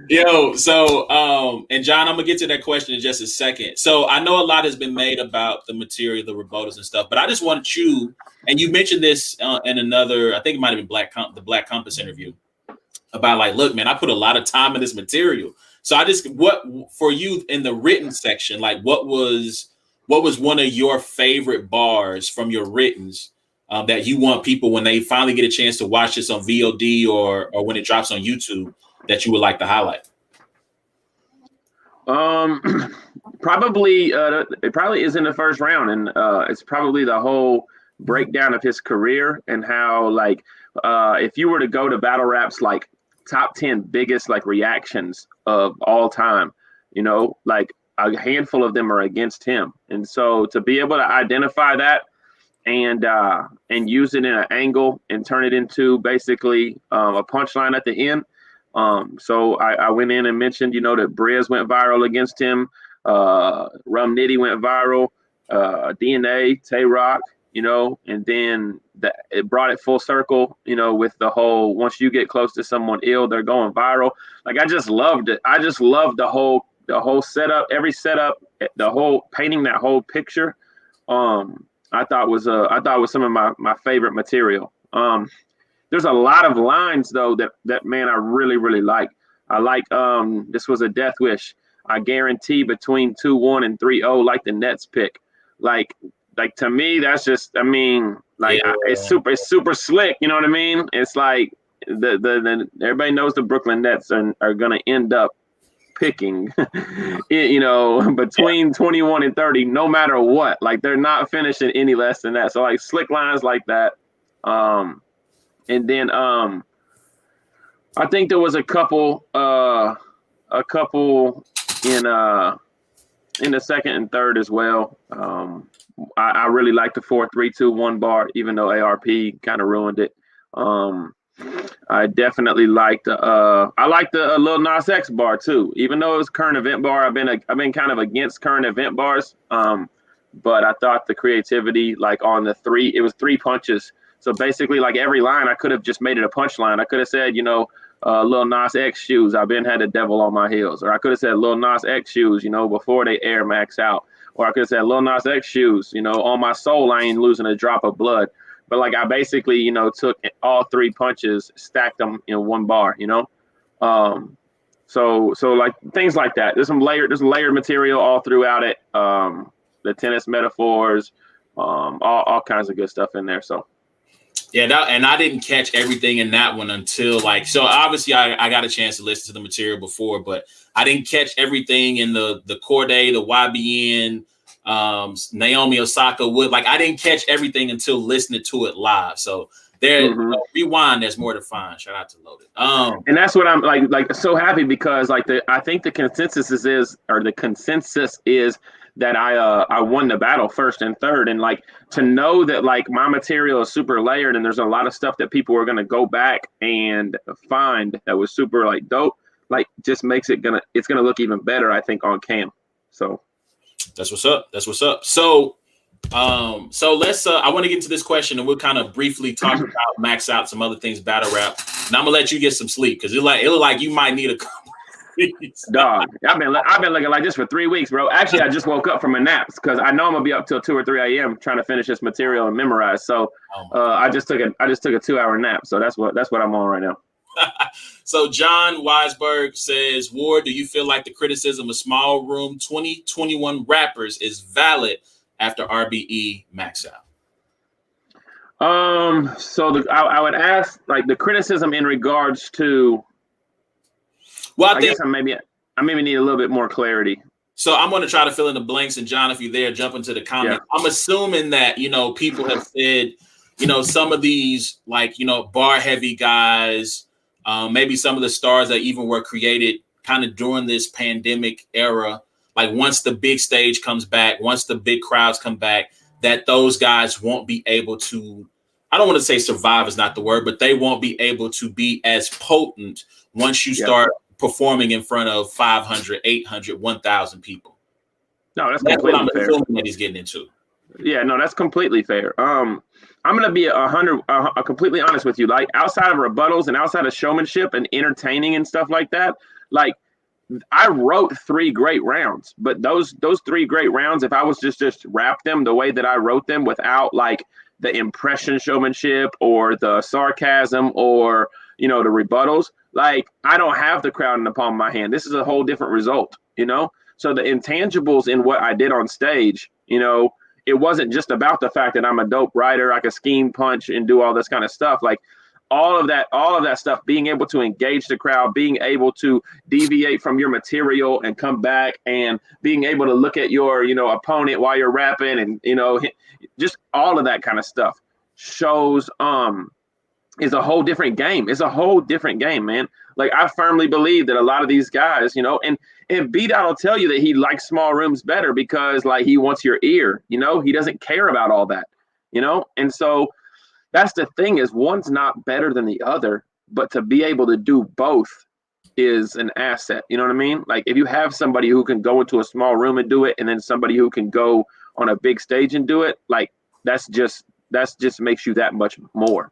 Yo, so and John, I'm gonna get to that question in just a second. So I know a lot has been made about the material, the rebuttals and stuff, but I just want you, and you mentioned this in another, I think it might have been the Black Compass interview, about look, man, I put a lot of time in this material. So what for you in the written section, what was one of your favorite bars from your writtens that you want people, when they finally get a chance to watch this on VOD or when it drops on YouTube, that you would like to highlight? Probably it probably is in the first round, and it's probably the whole breakdown of his career and how if you were to go to battle rap's top 10 biggest reactions of all time, a handful of them are against him. And so to be able to identify that and use it in an angle and turn it into basically a punchline at the end. So I went in and mentioned, that Briz went viral against him. Rum Nitty went viral. DNA, Tay Rock, and then it brought it full circle, with the whole, once you get close to someone ill, they're going viral. I just loved it. I just loved the whole setup, every setup, the whole painting that whole picture, I thought was some of my favorite material. There's a lot of lines though that man I really really like. I like this was a death wish. I guarantee between 2-1 and 3-0, like the Nets pick. Like to me, that's just, I mean, like it's super slick. You know what I mean? It's like the everybody knows the Brooklyn Nets are gonna end up picking, between 21 and 30, no matter what. Like they're not finishing any less than that. So like slick lines like that. And then I think there was a couple in the second and third as well. I really like the 4-3-2-1 bar, even though ARP kind of ruined it. I definitely liked I like the Lil Nas X bar too, even though it was current event bar. I've been kind of against current event bars, but I thought the creativity, like on the three, it was 3 punches. So basically, like every line, I could have just made it a punchline. I could have said, Lil Nas X shoes, I've been had the devil on my heels. Or I could have said Lil Nas X shoes, before they Air Max out. Or I could have said Lil Nas X shoes, on my soul, I ain't losing a drop of blood. But like I basically, took all 3 punches, stacked them in one bar, So like things like that. There's layered material all throughout it. The tennis metaphors, all kinds of good stuff in there. So. Yeah, and I didn't catch everything in that one until so obviously I got a chance to listen to the material before, but I didn't catch everything in the Corday, the YBN, Naomi Osaka Wood. Like I didn't catch everything until listening to it live. So there, rewind. There's more to find. Shout out to Loaded. And that's what I'm like so happy because I think the consensus is that I won the battle first and third, and like to know that like my material is super layered and there's a lot of stuff that people are gonna go back and find that was super like dope, like just makes it's gonna look even better, I think, on cam. So that's what's up. So let's I want to get into this question and we'll kind of briefly talk about max out some other things, battle rap, and I'm gonna let you get some sleep because it look like you might need a couple. Dog, I've been looking like this for 3 weeks, bro. Actually, I just woke up from a nap because I know I'm gonna be up till 2 or 3 a.m. trying to finish this material and memorize. So I just took a 2-hour nap. So that's what I'm on right now. So John Weisberg says, Ward, do you feel like the criticism of small room 2021 rappers is valid after RBE max out? So I would ask like the criticism in regards to. Well, I guess I maybe need a little bit more clarity. So I'm going to try to fill in the blanks. And John, if you're there, jump into the comments. Yeah. I'm assuming that, people have said, some of these like, bar heavy guys, maybe some of the stars that even were created kind of during this pandemic era, like once the big stage comes back, once the big crowds come back, that those guys won't be able to, I don't want to say survive is not the word, but they won't be able to be as potent once you start performing in front of 500, 800, 1,000 people. No, that's completely fair. That he's getting into. Yeah, no, that's completely fair. I'm gonna be completely honest with you. Like outside of rebuttals and outside of showmanship and entertaining and stuff like that, like I wrote 3 great rounds. But those 3 great rounds, if I was just rap them the way that I wrote them without like the impression showmanship or the sarcasm or the rebuttals, like I don't have the crowd in the palm of my hand. This is a whole different result, So the intangibles in what I did on stage, it wasn't just about the fact that I'm a dope writer, I could scheme, punch, and do all this kind of stuff. Like all of that stuff, being able to engage the crowd, being able to deviate from your material and come back, and being able to look at your, opponent while you're rapping, and just all of that kind of stuff shows is a whole different game. It's a whole different game, man. Like I firmly believe that a lot of these guys, and B-Dot will tell you that he likes small rooms better because like he wants your ear, he doesn't care about all that, and so that's the thing is one's not better than the other, but to be able to do both is an asset. You know what I mean? Like if you have somebody who can go into a small room and do it, and then somebody who can go on a big stage and do it, like that's just makes you that much more,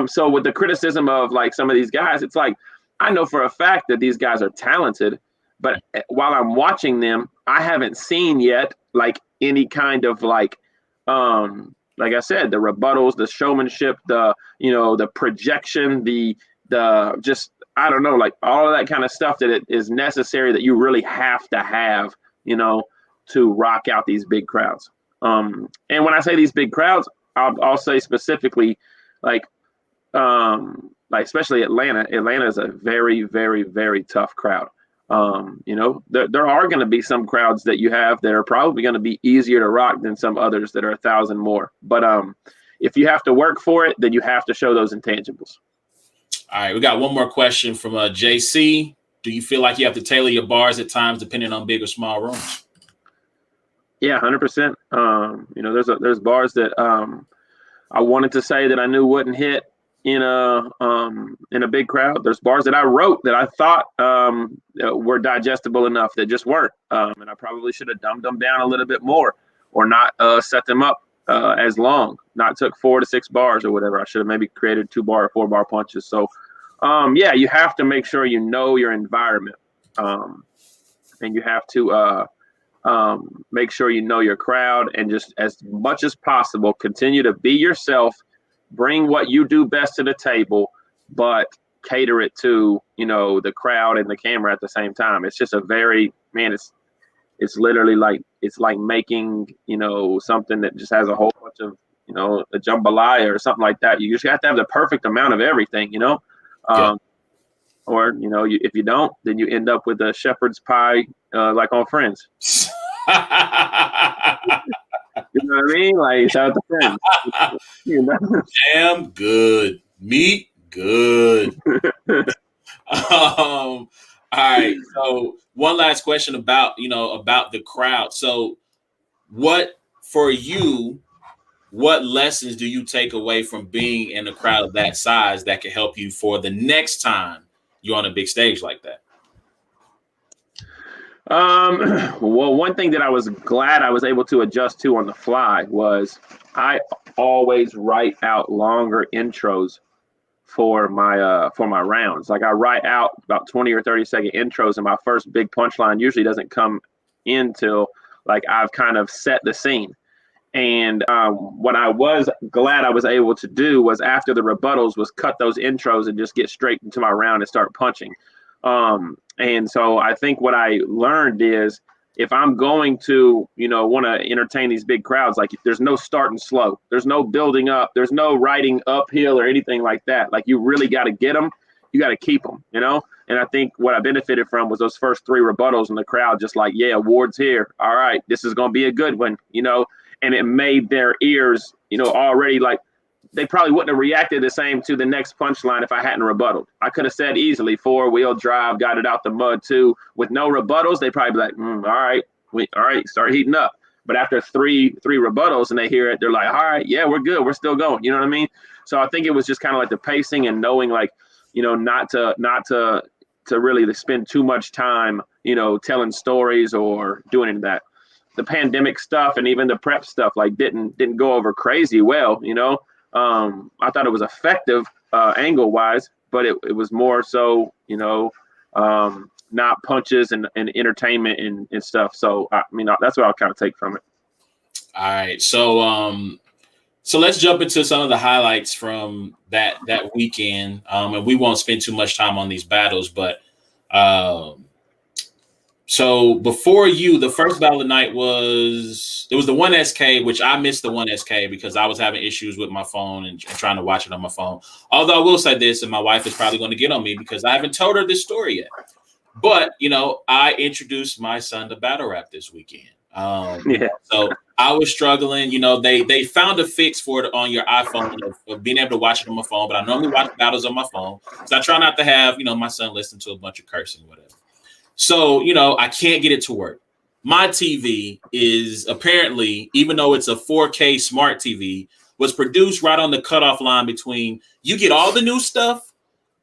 So with the criticism of like some of these guys, it's like, I know for a fact that these guys are talented. But while I'm watching them, I haven't seen yet like any kind of like I said, the rebuttals, the showmanship, the projection, the just, I don't know, like all of that kind of stuff that it is necessary that you really have to have, to rock out these big crowds. And when I say these big crowds, I'll say specifically like especially Atlanta. Atlanta is a very, very, very tough crowd. There are going to be some crowds that you have that are probably going to be easier to rock than some others that are 1,000 more. But if you have to work for it, then you have to show those intangibles. All right, we got one more question from JC. Do you feel like you have to tailor your bars at times depending on big or small rooms? Yeah, 100%. There's bars that I wanted to say that I knew wouldn't hit in a big crowd. There's bars that I wrote that I thought were digestible enough that just weren't, and I probably should have dumbed them down a little bit more, or not set them up as long. Not took 4 to 6 bars or whatever. I should have maybe created 2-bar or 4-bar punches. So, you have to make sure you know your environment, and you have to make sure you know your crowd, and just as much as possible continue to be yourself. Bring what you do best to the table, but cater it to, the crowd and the camera at the same time. It's just it's literally like, it's like making, something that just has a whole bunch of, a jambalaya or something like that. You just have to have the perfect amount of everything, Yeah. Or, if you don't, then you end up with a shepherd's pie, like on Friends. You know what I mean? Like, shout out to Friends. Damn good. Meat good. All right. So one last question about the crowd. So what lessons do you take away from being in a crowd of that size that can help you for the next time you're on a big stage like that? Well, one thing that I was glad I was able to adjust to on the fly was I always write out longer intros for my rounds. Like, I write out about 20 or 30-second intros, and my first big punchline usually doesn't come in till like I've kind of set the scene. And what I was glad I was able to do was, after the rebuttals, was cut those intros and just get straight into my round and start punching. And so I think what I learned is, if I'm going to, want to entertain these big crowds, like, there's no starting slow. There's no building up. There's no riding uphill or anything like that. Like, you really got to get them. You got to keep them, And I think what I benefited from was those first 3 rebuttals, and the crowd just like, yeah, Ward's here. All right, this is going to be a good one, And it made their ears, already like, they probably wouldn't have reacted the same to the next punchline if I hadn't rebutted. I could have said easily 4-wheel drive, got it out the mud too. With no rebuttals, they probably be like, all right, start heating up. But after three rebuttals and they hear it, they're like, all right, yeah, we're good, we're still going. You know what I mean? So I think it was just kind of like the pacing and knowing, like, not to really spend too much time, telling stories or doing any of that. The pandemic stuff and even the prep stuff didn't go over crazy well, I thought it was effective angle wise, but it was more so, not punches and entertainment and stuff. So, that's what I'll kind of take from it. All right. So let's jump into some of the highlights from that weekend. And we won't spend too much time on these battles, but so before the first battle of the night was the 1SK, which I missed the 1SK because I was having issues with my phone and trying to watch it on my phone. Although I will say this, and my wife is probably going to get on me because I haven't told her this story yet. But, I introduced my son to battle rap this weekend. So I was struggling. They found a fix for it on your iPhone of being able to watch it on my phone, but I normally watch battles on my phone. So I try not to have, my son listen to a bunch of cursing or whatever. So, I can't get it to work. My TV is apparently, even though it's a 4K smart TV, was produced right on the cutoff line between you get all the new stuff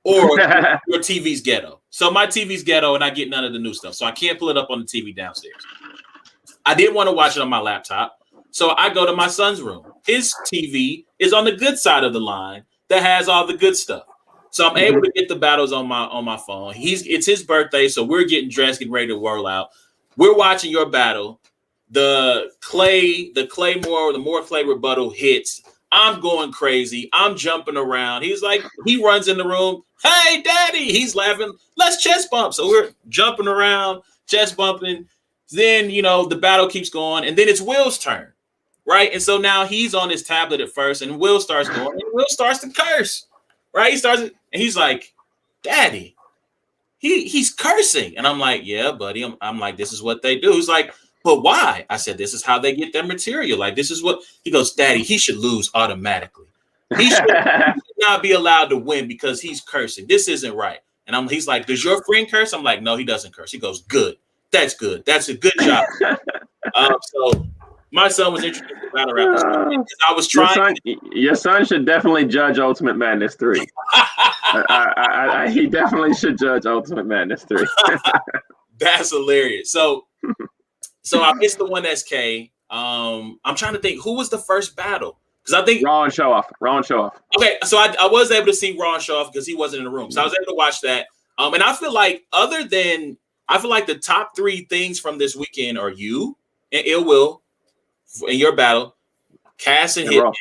or your TV's ghetto. So my TV's ghetto and I get none of the new stuff. So I can't pull it up on the TV downstairs. I didn't want to watch it on my laptop. So I go to my son's room. His TV is on the good side of the line that has all the good stuff. So I'm able to get the battles on my phone. It's his birthday, so we're getting dressed, getting ready to whirl out. We're watching your battle. The more Clay rebuttal hits. I'm going crazy. I'm jumping around. He's like, he runs in the room. Hey, daddy. He's laughing. Let's chest bump. So we're jumping around, chest bumping. Then, the battle keeps going. And then it's Will's turn. Right. And so now he's on his tablet at first, and Will starts going, and Will starts to curse. Right. And he's like, Daddy, he's cursing. And I'm like, yeah, buddy. I'm like, this is what they do. He's like, but why? I said, this is how they get their material. Like, this is what he goes, Daddy, he should lose automatically. He should not be allowed to win because he's cursing. This isn't right. And he's like, does your friend curse? I'm like, no, he doesn't curse. He goes, good. That's good. That's a good job. So my son was interested in battle rap. I was trying. Your son should definitely judge Ultimate Madness 3. He definitely should judge Ultimate Madness 3. That's hilarious. So I missed the one SK. I'm trying to think who was the first battle, because I think Raw and Show Off. Okay, so I was able to see Raw and Show Off because he wasn't in the room, so I was able to watch that. And I feel like the top 3 things from this weekend are you and Ill Will in your battle, Cass and Hitman.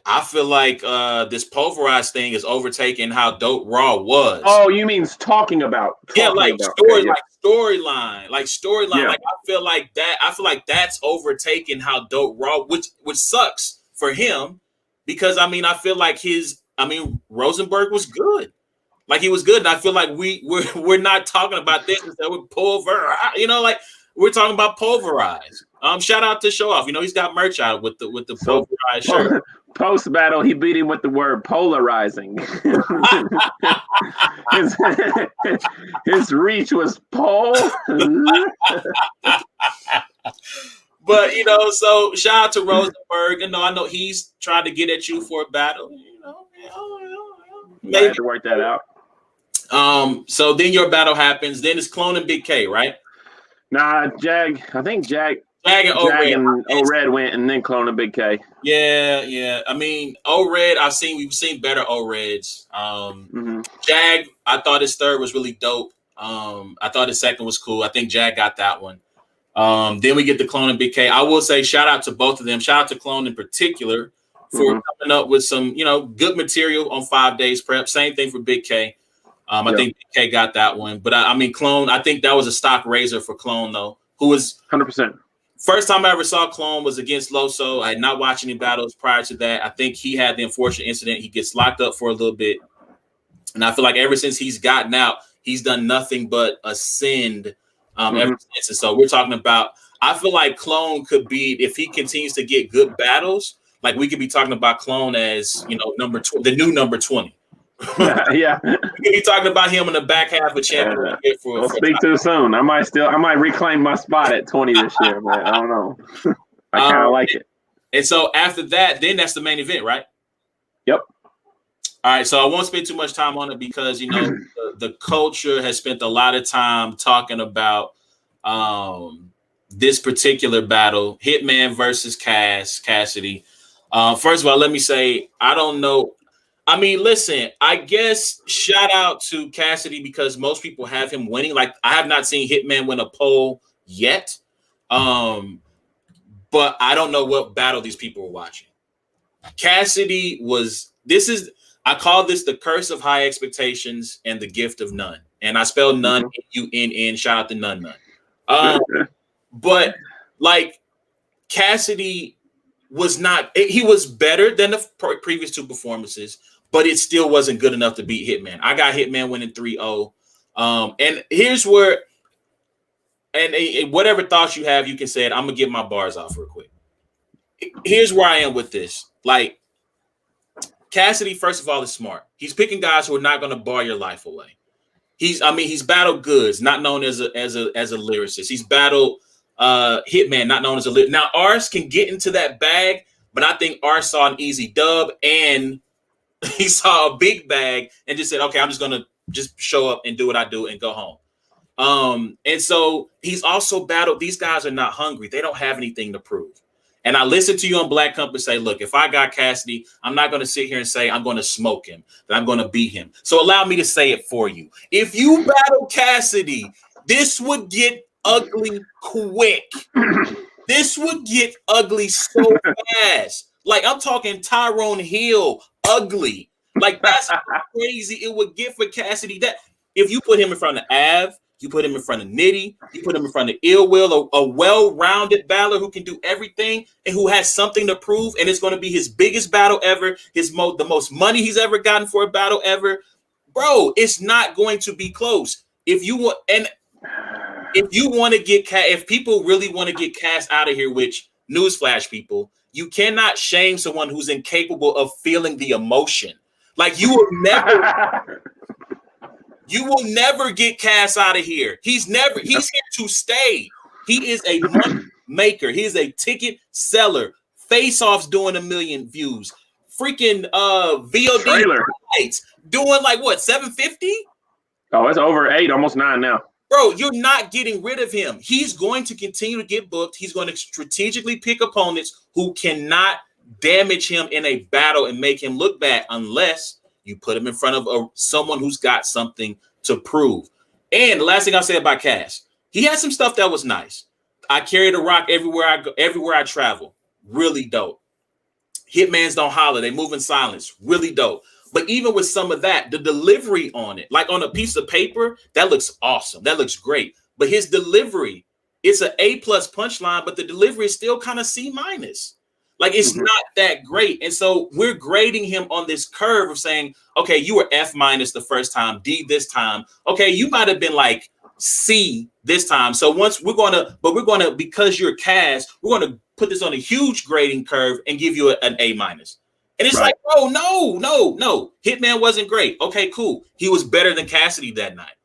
I feel like this pulverized thing is overtaking how dope Raw was. Oh, you mean talking about? Storyline. Yeah. Like I feel like that's overtaking how dope Raw, which sucks for him, because I feel like Rosenberg was good. Like, he was good, and I feel like we're not talking about this instead with pulverized. Like, we're talking about pulverized. Shout out to Show Off. He's got merch out with the pulverized shirt. Post battle, he beat him with the word polarizing. his reach was pole. But so shout out to Rosenberg. And I know he's trying to get at you for a battle. Maybe have to work that out. So then your battle happens. Then it's Clone and Big K, right? Nah, Jag. I think Jag and O-Red went, and then Clone and Big K. Yeah. O-Red, we've seen better O-Reds. Jag, I thought his third was really dope. I thought his second was cool. I think Jag got that one. Then we get the Clone and Big K. I will say shout out to both of them. Shout out to Clone in particular for coming up with some, good material on 5 days prep. Same thing for Big K. I think Big K got that one. But Clone, I think that was a stock raiser for Clone, though, who was 100%. First time I ever saw Clone was against Loso. I had not watched any battles prior to that. I think he had the unfortunate incident. He gets locked up for a little bit. And I feel like ever since he's gotten out, he's done nothing but ascend ever since. And so we're talking about, I feel like Clone could be, if he continues to get good battles, like we could be talking about Clone as, the new number 20. Yeah. We could be talking about him in the back half of championship. Don't speak too soon. I might reclaim my spot at 20 this year, man. I don't know. I kind of like it. And so after that, then that's the main event, right? Yep. All right. So I won't spend too much time on it because, the culture has spent a lot of time talking about this particular battle, Hitman versus Cassidy. First of all, let me say, I don't know. Listen, I guess shout out to Cassidy because most people have him winning. Like, I have not seen Hitman win a poll yet. But I don't know what battle these people were watching. Cassidy I call this the curse of high expectations and the gift of none. And I spell none, N-U-N-N, shout out to none. But like, Cassidy he was better than the previous 2 performances, but it still wasn't good enough to beat Hitman. I got Hitman winning 3-0. And here's where, and whatever thoughts you have, you can say it. I'm going to get my bars off real quick. Here's where I am with this. Like, Cassidy, first of all, is smart. He's picking guys who are not going to bar your life away. He's battled Goods, not known as a lyricist. He's battled Hitman, not known as a lyricist. Now, Ars can get into that bag, but I think Ars saw an easy dub and he saw a big bag and just said, okay, I'm just going to just show up and do what I do and go home. And so he's also battled. These guys are not hungry. They don't have anything to prove. And I listened to you on Black Compass say, look, if I got Cassidy, I'm not going to sit here and say I'm going to smoke him, that I'm going to beat him. So allow me to say it for you. If you battle Cassidy, this would get ugly quick. This would get ugly so fast. Like, I'm talking Tyrone Hill ugly. Like, that's how crazy it would get for Cassidy. That if you put him in front of Av, you put him in front of Nitty, you put him in front of Ill Will, a well-rounded battler who can do everything and who has something to prove, and it's going to be his biggest battle ever, the most money he's ever gotten for a battle ever. Bro, it's not going to be close. If you want to get if people really want to get Cass out of here, which newsflash people, you cannot shame someone who's incapable of feeling the emotion. Like you will never get Cass out of here. He's here to stay. He is a money maker. He is a ticket seller. Face-offs doing 1 million views. Freaking VOD lights doing like what, 750? Oh, it's over 8, almost 9 now. Bro, you're not getting rid of him. He's going to continue to get booked. He's going to strategically pick opponents who cannot damage him in a battle and make him look bad unless you put him in front of someone who's got something to prove. And the last thing I'll say about Cass, he had some stuff that was nice. I carry the rock everywhere I go, everywhere I travel. Really dope. Hitmans don't holler. They move in silence. Really dope. But even with some of that, the delivery on it, like on a piece of paper, that looks awesome. That looks great. But his delivery, it's an A+ punchline, but the delivery is still kind of C-. Like it's not that great. And so we're grading him on this curve of saying, okay, you were F- the first time, D this time. Okay, you might have been like C this time. So we're gonna, because you're Cass, we're gonna put this on a huge grading curve and give you an A-. And it's like, oh, no. Hitman wasn't great. Okay, cool. He was better than Cassidy that night.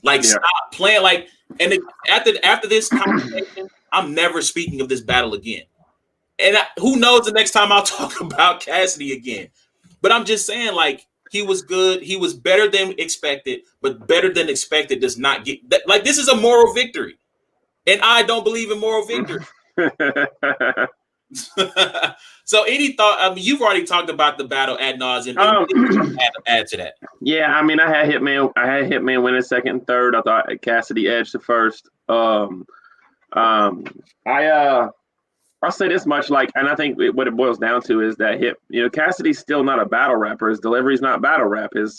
Like, stop playing. Like, and after this conversation, I'm never speaking of this battle again. And who knows the next time I'll talk about Cassidy again. But I'm just saying, like, he was good. He was better than expected, but better than expected does not get like this is a moral victory. And I don't believe in moral victory. So any thought? I mean, you've already talked about the battle ad nauseum. Add to that. Yeah, I mean, I had Hitman winning second and third. I thought Cassidy edged the first. I'll say this much, like, and I think what it boils down to is that Cassidy's still not a battle rapper. His delivery's not battle rap. He's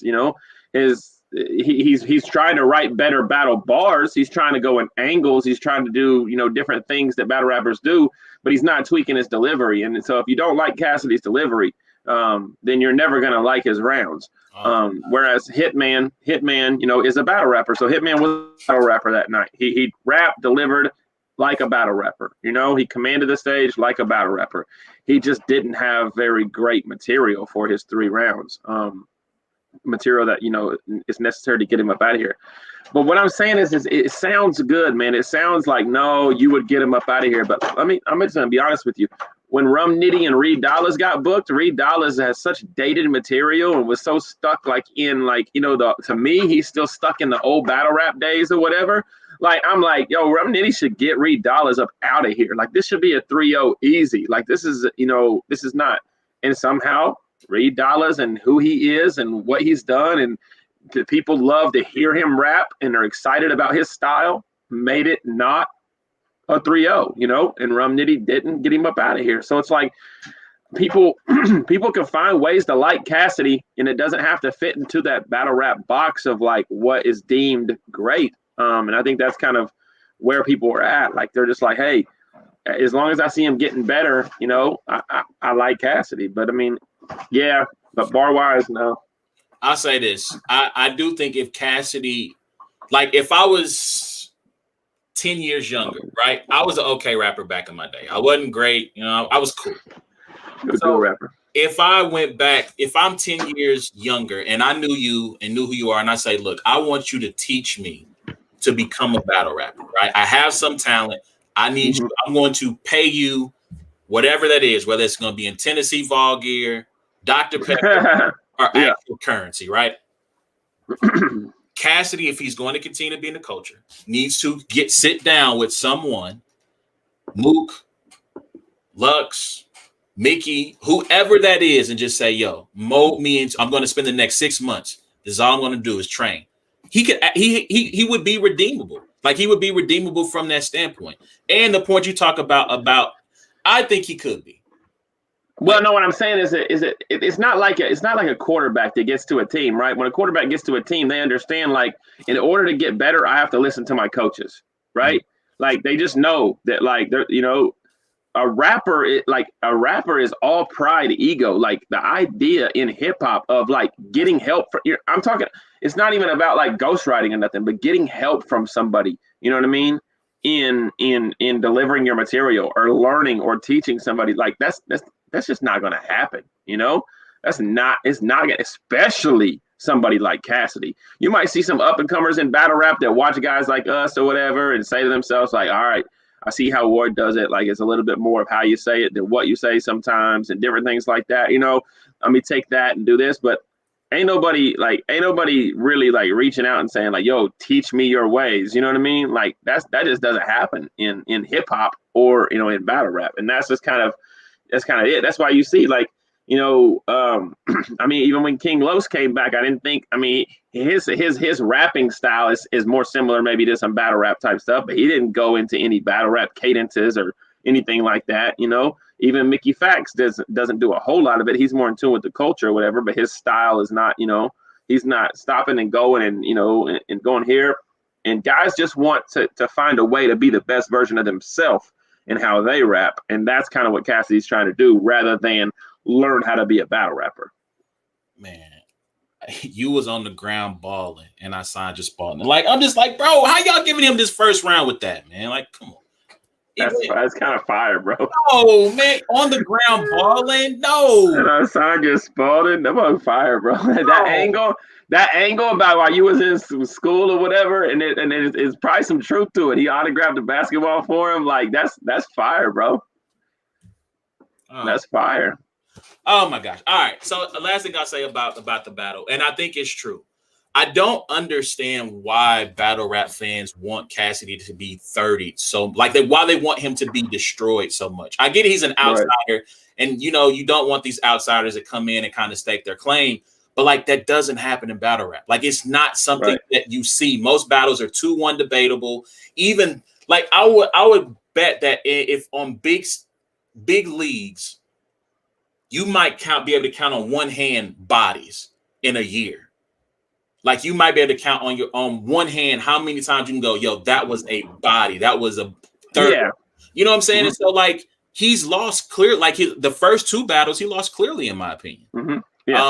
trying to write better battle bars. He's trying to go in angles. He's trying to do, different things that battle rappers do, but he's not tweaking his delivery. And so if you don't like Cassidy's delivery, then you're never going to like his rounds. Whereas Hitman, is a battle rapper. So Hitman was a battle rapper that night. He rapped, delivered like a battle rapper. He commanded the stage like a battle rapper. He just didn't have very great material for his 3 rounds. Material that is necessary to get him up out of here. But what I'm saying is it sounds good, man. It sounds like no, you would get him up out of here. But I'm just gonna be honest with you. When Rum Nitty and Reed Dollaz got booked, Reed Dollaz has such dated material and was so stuck to me, he's still stuck in the old battle rap days or whatever. Like, I'm like, yo, Rum Nitty should get Reed Dollaz up out of here. Like, this should be a 3-0 easy. Like, this is not. And somehow Reed Dollaz and who he is and what he's done, and people love to hear him rap and are excited about his style, made it not a 3-0, and Rum Nitty didn't get him up out of here. So it's like people can find ways to like Cassidy, and it doesn't have to fit into that battle rap box of like what is deemed great. And I think that's kind of where people are at. Like, they're just like, hey, as long as I see him getting better, I like Cassidy. But I mean, yeah, but bar wise, no. I'll say this. I do think if Cassidy, like if I was 10 years younger, right? I was an okay rapper back in my day. I wasn't great. I was cool. Good rapper. If I went back, if I'm 10 years younger and I knew you and knew who you are, and I say, look, I want you to teach me to become a battle rapper, right? I have some talent. I need you. I'm going to pay you whatever that is, whether it's going to be in Tennessee Vol gear, Dr. Pepper, or actual currency, right? Cassidy, if he's going to continue to be in the culture, needs to sit down with someone, Mook, Lux, Mickey, whoever that is, and just say, yo, mold me into, I'm going to spend the next 6 months. This is all I'm going to do is train. He would be redeemable. Like, he would be redeemable from that standpoint. And the point you talk about, I think he could be. Well, no, what I'm saying is it's not like a quarterback that gets to a team, right? When a quarterback gets to a team, they understand, like, in order to get better, I have to listen to my coaches, right? Mm-hmm. Like, they just know that, like, they're, you know, a rapper is all pride, ego. Like, the idea in hip hop of, like, getting help from, I'm talking, it's not even about, like, ghostwriting or nothing, but getting help from somebody. You know what I mean? In delivering your material or learning or teaching somebody, like, that's just not going to happen. You know, it's not going to, especially somebody like Cassidy. You might see some up and comers in battle rap that watch guys like us or whatever and say to themselves, like, all right, I see how Ward does it. Like, it's a little bit more of how you say it than what you say sometimes, and different things like that. You know, let me take that and do this. But ain't nobody really, like, reaching out and saying, like, yo, teach me your ways. You know what I mean? Like, that just doesn't happen in hip hop or, you know, in battle rap. And that's kind of it. That's why you see, like, you know, I mean, even when King Los came back, I didn't think, I mean, his rapping style is more similar maybe to some battle rap type stuff, but he didn't go into any battle rap cadences or anything like that. You know, even Mickey Fax doesn't do a whole lot of it. He's more in tune with the culture or whatever, but his style is not, you know, he's not stopping and going and, you know, and going here. And guys just want to find a way to be the best version of themselves and how they rap. And that's kind of what Cassidy's trying to do, rather than learn how to be a battle rapper. Man, you was on the ground balling, and I signed your spot. Like, I'm just like, bro, how y'all giving him this first round with that, man? Like, come on. That's kind of fire, bro. No, man, on the ground balling, no. And I signed your Spalding. That was fire, bro. That angle about while you was in school or whatever, and it's probably some truth to it. He autographed the basketball for him. Like, that's fire, bro. That's fire. Oh my gosh. All right. So the last thing I'll say about the battle, and I think it's true. I don't understand why battle rap fans want Cassidy to be 30 so, like, why they want him to be destroyed so much. I get it, he's an outsider, right. And you know, you don't want these outsiders to come in and kind of stake their claim, but, like, that doesn't happen in battle rap. Like, it's not something right. that you see. Most battles are 2-1 debatable. Even, like, I would bet that if on big leagues, you might be able to count on one hand bodies in a year. Like, you might be able to count on one hand how many times you can go, yo, that was a body. That was a third. Yeah. You know what I'm saying? Mm-hmm. And so, like, he's lost clear. Like, the first 2 battles, he lost clearly, in my opinion. Mm-hmm. Yeah.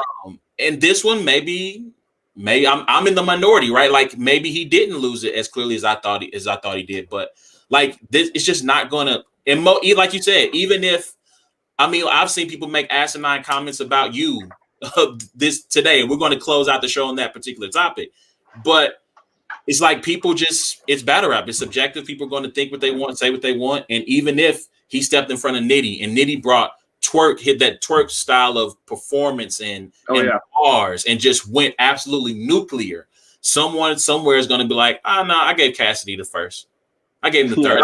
And this one, maybe I'm in the minority, right? Like, maybe he didn't lose it as clearly as I thought he did. But, like, this, it's just not gonna. And like you said, even if, I mean, I've seen people make asinine comments about you this today. We're going to close out the show on that particular topic. But it's like, people just, it's battle rap. It's subjective. People are going to think what they want, say what they want. And even if he stepped in front of Nitty and Nitty brought hit that twerk style of performance and bars and just went absolutely nuclear, someone somewhere is going to be like, oh, no, I gave Cassidy the first. I gave him the third.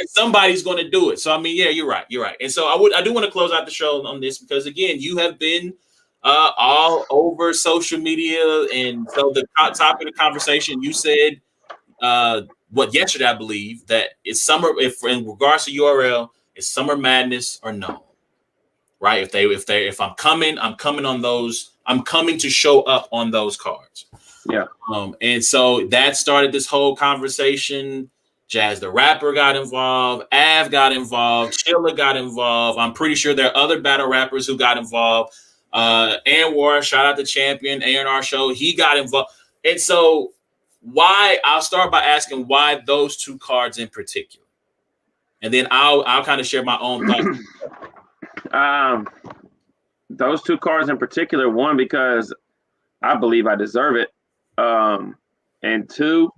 Somebody's going to do it. So, I mean, yeah, you're right. And so I do want to close out the show on this because, again, you have been all over social media. And so the topic of the conversation, you said yesterday, I believe, that it's summer, if in regards to URL, it's Summer Madness or no, right? If I'm coming on those, I'm coming to show up on those cards. Yeah. And so that started this whole conversation. Jazz the Rapper got involved. Av got involved. Chilla got involved. I'm pretty sure there are other battle rappers who got involved. Anwar, shout out to Champion, A&R Show, he got involved. And so I'll start by asking why those 2 cards in particular. And then I'll kind of share my own thoughts. Those 2 cards in particular, one, because I believe I deserve it. And 2,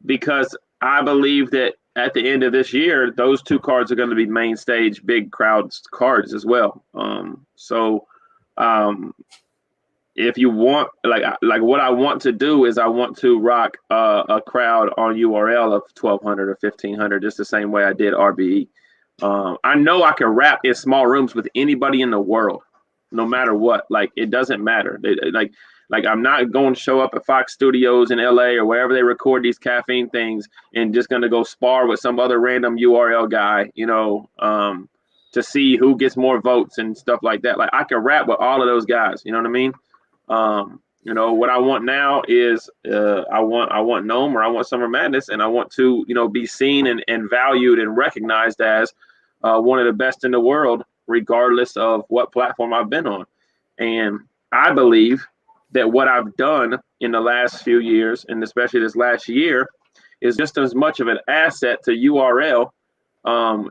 because I believe that at the end of this year, those 2 cards are going to be main stage, big crowd cards as well. If you want, like what I want to do is I want to rock a crowd on URL of 1,200 or 1,500, just the same way I did RBE. I know I can rap in small rooms with anybody in the world, no matter what. Like, it doesn't matter. Like I'm not going to show up at Fox Studios in LA or wherever they record these caffeine things and just going to go spar with some other random URL guy, to see who gets more votes and stuff like that. Like, I can rap with all of those guys. You know what I mean? What I want now is I want Gnome, or I want Summer Madness, and I want to, be seen and valued and recognized as one of the best in the world, regardless of what platform I've been on. And I believe that what I've done in the last few years, and especially this last year, is just as much of an asset to URL,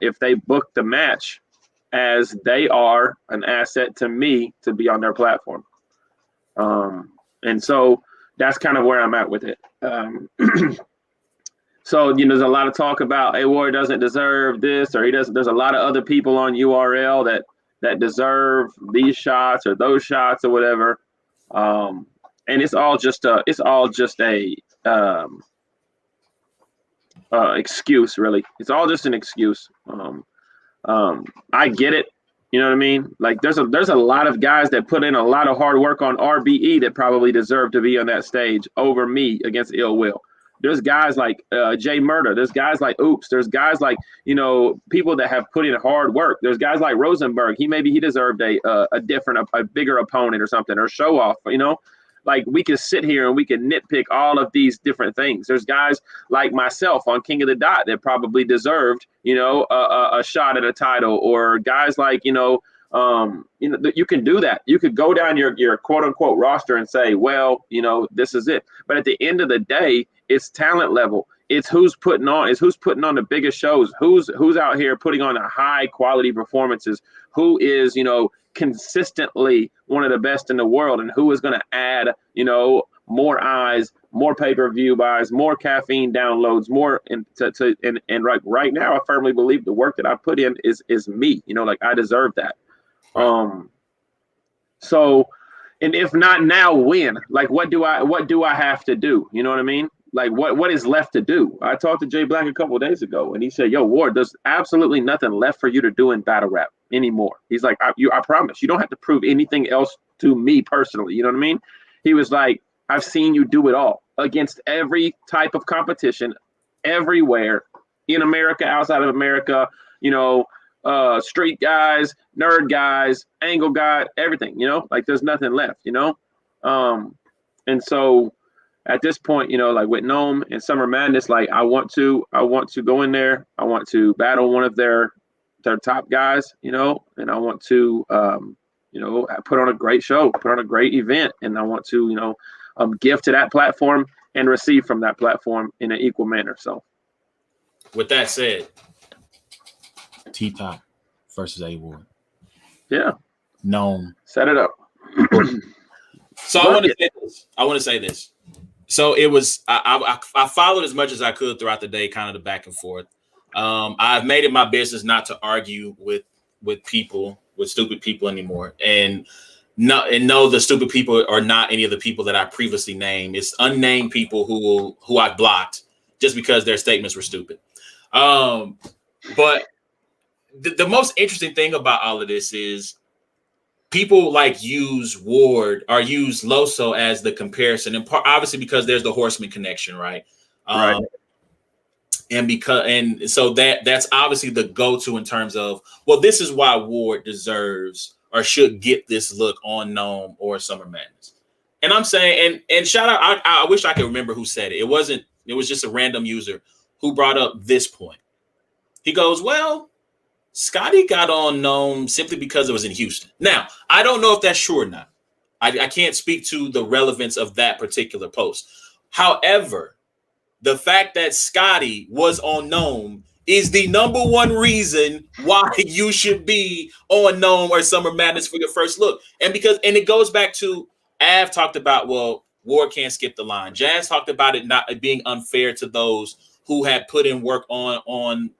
if they book the match, as they are an asset to me to be on their platform. And so that's kind of where I'm at with it. So, there's a lot of talk about, hey, Ward doesn't deserve this, or he doesn't. There's a lot of other people on URL that deserve these shots or those shots or whatever. And it's all just a excuse, really. It's all just an excuse. I get it. You know what I mean? Like, there's a lot of guys that put in a lot of hard work on RBE that probably deserve to be on that stage over me against Ill Will. There's guys like Jay Murder. There's guys like Oops. There's guys like, people that have put in hard work. There's guys like Rosenberg. He deserved a bigger opponent or something, or show off, Like, we can sit here and we can nitpick all of these different things. There's guys like myself on King of the Dot that probably deserved, a shot at a title, or guys like, you can do that. You could go down your quote unquote roster and say, well, this is it. But at the end of the day, it's talent level. It's who's putting on the biggest shows, who's out here putting on a high quality performances, who is, consistently one of the best in the world, and who is going to add, more eyes, more pay-per-view buys, more caffeine downloads, more and right now, I firmly believe the work that I put in is me, like, I deserve that. So, and if not now, when? Like, what do I have to do? You know what I mean? Like, what is left to do? I talked to Jay Black a couple of days ago, and he said, yo, Ward, there's absolutely nothing left for you to do in battle rap anymore. He's like, I promise, you don't have to prove anything else to me personally. You know what I mean? He was like, I've seen you do it all against every type of competition, everywhere, in America, outside of America, street guys, nerd guys, angle guy, everything, like, there's nothing left, and so at this point, like with Gnome and Summer Madness, like, I want to go in there. I want to battle one of their top guys, and I want to, put on a great show, put on a great event, and I want to, give to that platform and receive from that platform in an equal manner. So, with that said, T-Top versus A Ward. Yeah. Gnome. Set it up. So I want to say this. So it was, I followed as much as I could throughout the day, kind of the back and forth. I've made it my business not to argue with stupid people anymore. And no, the stupid people are not any of the people that I previously named. It's unnamed people who I blocked just because their statements were stupid. But the most interesting thing about all of this is people like use Ward or use Loso as the comparison, and obviously because there's the Horseman connection, right? Right. And so that's obviously the go-to in terms of, well, this is why Ward deserves or should get this look on Gnome or Summer Madness. And I'm saying, and shout out, I wish I could remember who said it. It was just a random user who brought up this point. He goes, well, Scotty got on Gnome simply because it was in Houston. Now, I don't know if that's true or not. I can't speak to the relevance of that particular post. However, the fact that Scotty was on Gnome is the number one reason why you should be on Gnome or Summer Madness for your first look. And it goes back to Av talked about, well, Ward can't skip the line. Jazz talked about it not being unfair to those who had put in work on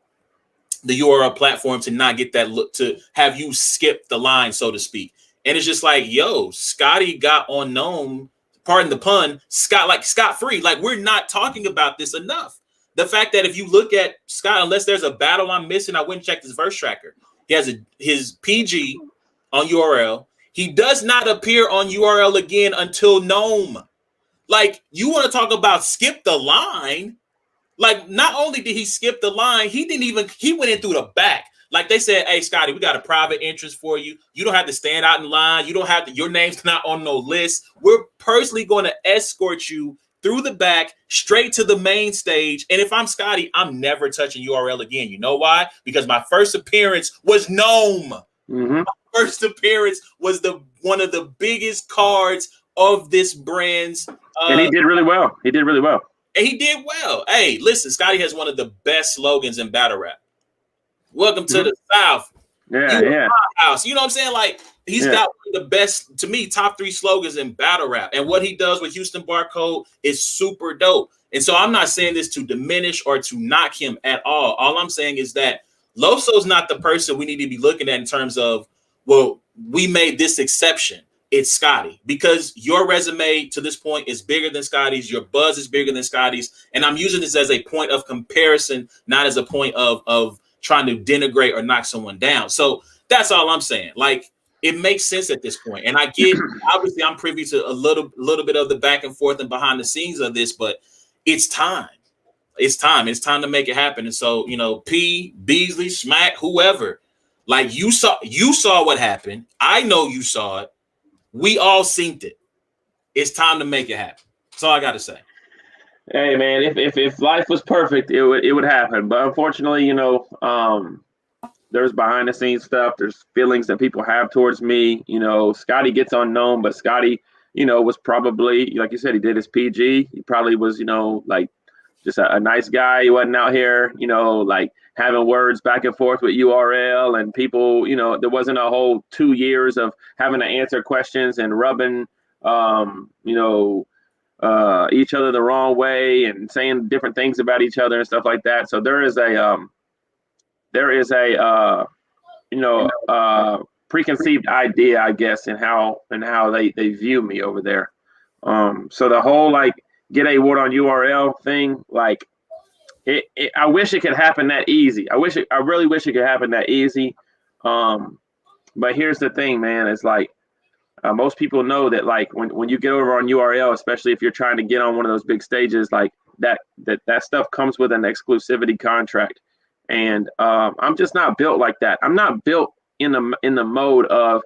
the URL platform to not get that look, to have you skip the line, so to speak. And it's just like, yo, Scotty got on Gnome, pardon the pun, scot-free. Like, we're not talking about this enough. the fact that if you look at Scott, unless there's a battle I'm missing, I went and checked his verse tracker. He has his PG on URL. He does not appear on URL again until Gnome. Like, you want to talk about skip the line? Like, not only did he skip the line, he went in through the back. Like, they said, hey, Scotty, we got a private interest for you. You don't have to stand out in line. You don't have to, your name's not on no list. We're personally going to escort you through the back, straight to the main stage. And if I'm Scotty, I'm never touching URL again. You know why? Because my first appearance was Gnome. Mm-hmm. My first appearance was one of the biggest cards of this brand's. And he did really well. He did really well. And he did well. Hey, listen, Scotty has one of the best slogans in battle rap. Welcome to the South. Yeah. House. You know what I'm saying? Like, he's got one of the best, to me, top 3 slogans in battle rap. And what he does with Houston Barcode is super dope. And so I'm not saying this to diminish or to knock him at all. All I'm saying is that Loso's not the person we need to be looking at in terms of, well, we made this exception. It's Scotty, because your resume to this point is bigger than Scotty's. Your buzz is bigger than Scotty's. And I'm using this as a point of comparison, not as a point of trying to denigrate or knock someone down. So that's all I'm saying. Like, it makes sense at this point. And I get, obviously, I'm privy to a little bit of the back and forth and behind the scenes of this, but it's time. It's time. It's time to make it happen. And so, you know, P, Beasley, Smack, whoever, like, you saw what happened. I know you saw it. We all synced it. It's time to make it happen. That's all I got to say. Hey, man, if life was perfect, it would happen. But unfortunately, you know, there's behind the scenes stuff. There's feelings that people have towards me. You know, Scotty gets unknown, but Scotty, you know, was probably, like you said, he did his PG. He probably was, you know, like just a nice guy. He wasn't out here, you know, like having words back and forth with URL and people, you know, there wasn't a whole 2 years of having to answer questions and rubbing, you know, each other the wrong way and saying different things about each other and stuff like that. So there is a you know, preconceived idea, I guess, in how they view me over there. So the whole like get a award on URL thing, like I wish it could happen that easy. I really wish it could happen that easy. But here's the thing, man, it's like most people know that like when you get over on URL, especially if you're trying to get on one of those big stages, like that stuff comes with an exclusivity contract. And I'm just not built like that. I'm not built in the mode of,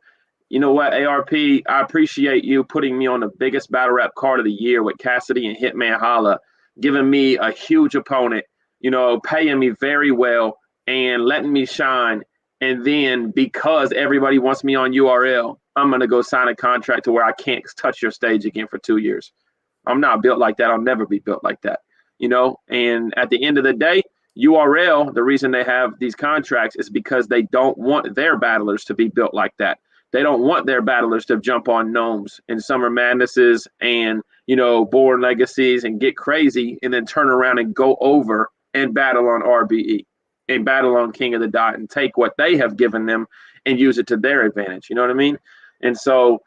you know what, ARP, I appreciate you putting me on the biggest battle rap card of the year with Cassidy and Hitman Holla, giving me a huge opponent, you know, paying me very well and letting me shine. And then because everybody wants me on URL, I'm going to go sign a contract to where I can't touch your stage again for 2 years. I'm not built like that. I'll never be built like that, you know? And at the end of the day, URL, the reason they have these contracts is because they don't want their battlers to be built like that. They don't want their battlers to jump on Gnomes and Summer Madnesses and, you know, Born Legacies and get crazy and then turn around and go over and battle on RBE and battle on King of the Dot and take what they have given them and use it to their advantage. You know what I mean? And so,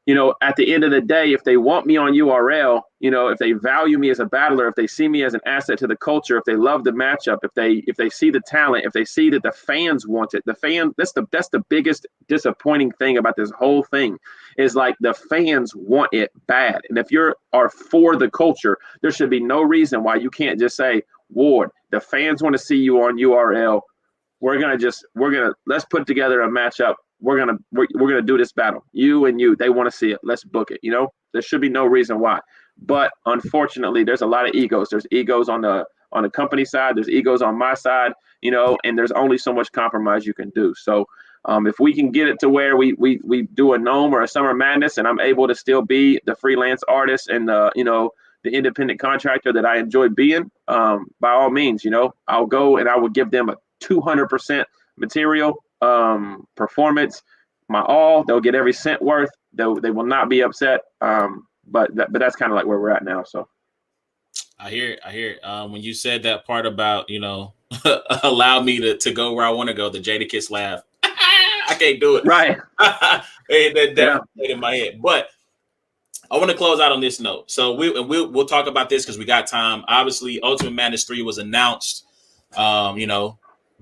you know, at the end of the day, if they want me on URL, you know, if they value me as a battler, if they see me as an asset to the culture, if they love the matchup, if they see the talent, if they see that the fans want it, that's the biggest disappointing thing about this whole thing is like the fans want it bad. And if you are for the culture, there should be no reason why you can't just say, Ward, the fans want to see you on URL. Let's put together a matchup. We're gonna do this battle. You and you, they want to see it. Let's book it. You know, there should be no reason why. But unfortunately, there's a lot of egos. There's egos on the company side. There's egos on my side. You know, and there's only so much compromise you can do. So, if we can get it to where we do a Gnome or a Summer Madness, and I'm able to still be the freelance artist and the independent contractor that I enjoy being, by all means, you know, I'll go and I will give them a 200% material. Performance, my all. They'll get every cent worth. They will not be upset. But that's kind of like where we're at now. So I hear it. When you said that part about, you know, allow me to go where I want to go, the Jadakiss laugh. I can't do it. Right. That definitely in my head. But I want to close out on this note. So we'll talk about this because we got time. Obviously, Ultimate Madness 3 was announced.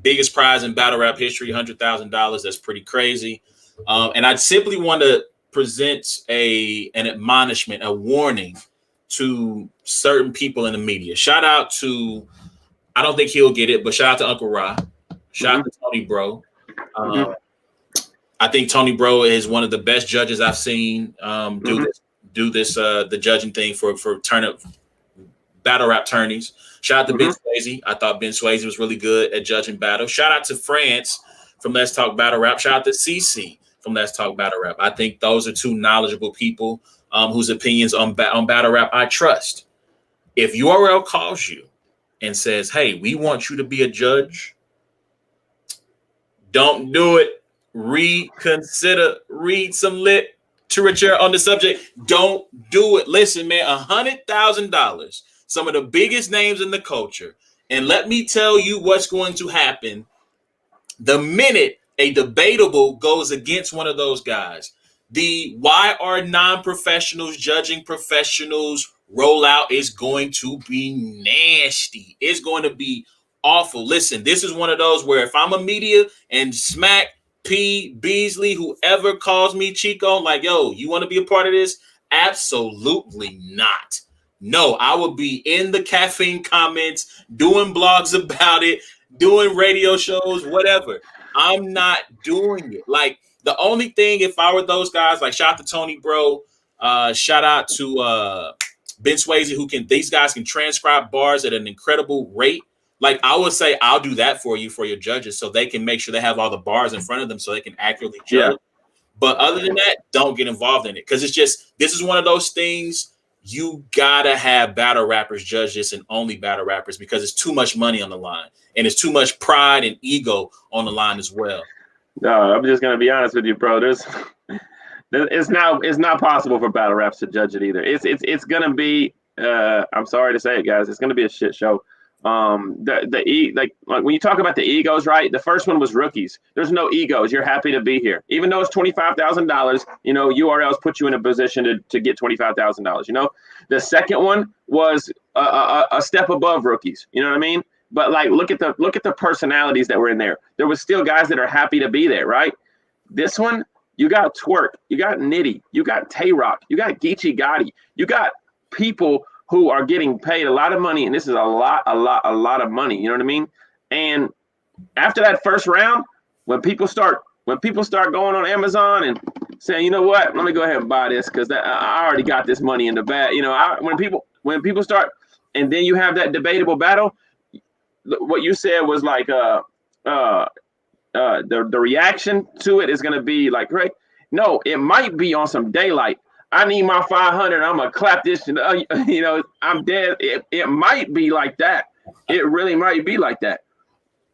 Biggest prize in battle rap history, $100,000. That's pretty crazy. And I simply want to present an admonishment, a warning to certain people in the media. Shout out to, I don't think he'll get it, but shout out to Uncle Ra. Shout out to Tony Bro. I think Tony Bro is one of the best judges I've seen do this the judging thing for battle rap tourneys. Shout out to Ben Swayze. I thought Ben Swayze was really good at judging battle. Shout out to France from Let's Talk Battle Rap. Shout out to CC from Let's Talk Battle Rap. I think those are two knowledgeable people whose opinions on battle rap I trust. If URL calls you and says, hey, we want you to be a judge, don't do it. Reconsider, read some literature on the subject. Don't do it. Listen, man, $100,000, some of the biggest names in the culture. And let me tell you what's going to happen the minute a debatable goes against one of those guys. The why are non-professionals judging professionals rollout is going to be nasty. It's going to be awful. Listen, this is one of those where if I'm a media and Smack, P, Beasley, whoever calls me Chico, like, yo, you want to be a part of this? Absolutely not. No, I will be in the caffeine comments, doing blogs about it, doing radio shows, whatever. I'm not doing it. Like, the only thing, if I were those guys, like, shout out to Tony Bro, shout out to Ben Swayze, these guys can transcribe bars at an incredible rate. Like, I would say, I'll do that for you, for your judges, so they can make sure they have all the bars in front of them so they can accurately judge. Yeah. But other than that, don't get involved in it. Because it's just, this is one of those things, you gotta have battle rappers judge this, and only battle rappers, because it's too much money on the line. And it's too much pride and ego on the line as well. No, I'm just gonna be honest with you, bro. It's not possible for battle raps to judge it either. It's gonna be I'm sorry to say it, guys, it's gonna be a shit show. Like when you talk about the egos, right? The first one was rookies. There's no egos. You're happy to be here, even though it's $25,000. You know, URLs put you in a position to get $25,000. You know, the second one was a step above rookies. You know what I mean? But like, look at the personalities that were in there. There was still guys that are happy to be there, right? This one, you got Twerk, you got Nitty, you got Tay Rock, you got Geechee Gotti, you got people who are getting paid a lot of money, and this is a lot of money. You know what I mean? And after that first round, when people start going on Amazon and saying, you know what, let me go ahead and buy this because I already got this money in the bag. You know, when people start, and then you have that debatable battle. What you said was like the reaction to it is going to be like, right? No, it might be on some daylight. I need my 500. I'm gonna clap this. You know, I'm dead. It might be like that. It really might be like that.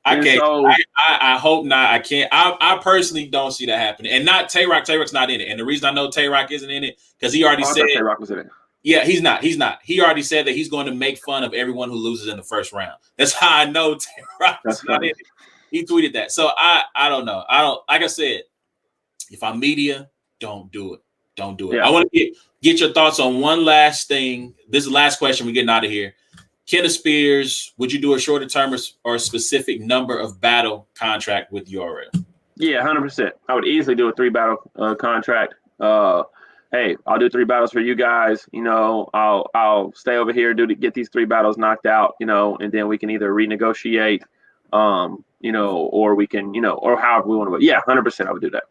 I can't. So, I hope not. I can't. I personally don't see that happening. And not Tay Rock. Tay Rock's not in it. And the reason I know Tay Rock isn't in it because he already said Tay Rock was in it. Yeah, he's not. He already said that he's going to make fun of everyone who loses in the first round. That's how I know Tay Rock's not in it. He tweeted that. So I don't know. I don't. Like I said, if I'm media, don't do it. Don't do it. Yeah. I want to get your thoughts on one last thing. This is the last question. We're getting out of here. Kenneth Spears, would you do a shorter term or a specific number of battle contract with URL? Yeah, 100%. I would easily do a 3 battle contract. Hey, I'll do 3 battles for you guys. You know, I'll stay over here, get these 3 battles knocked out. You know, and then we can either renegotiate, you know, or we can, you know, or however we want to. Yeah, 100%. I would do that.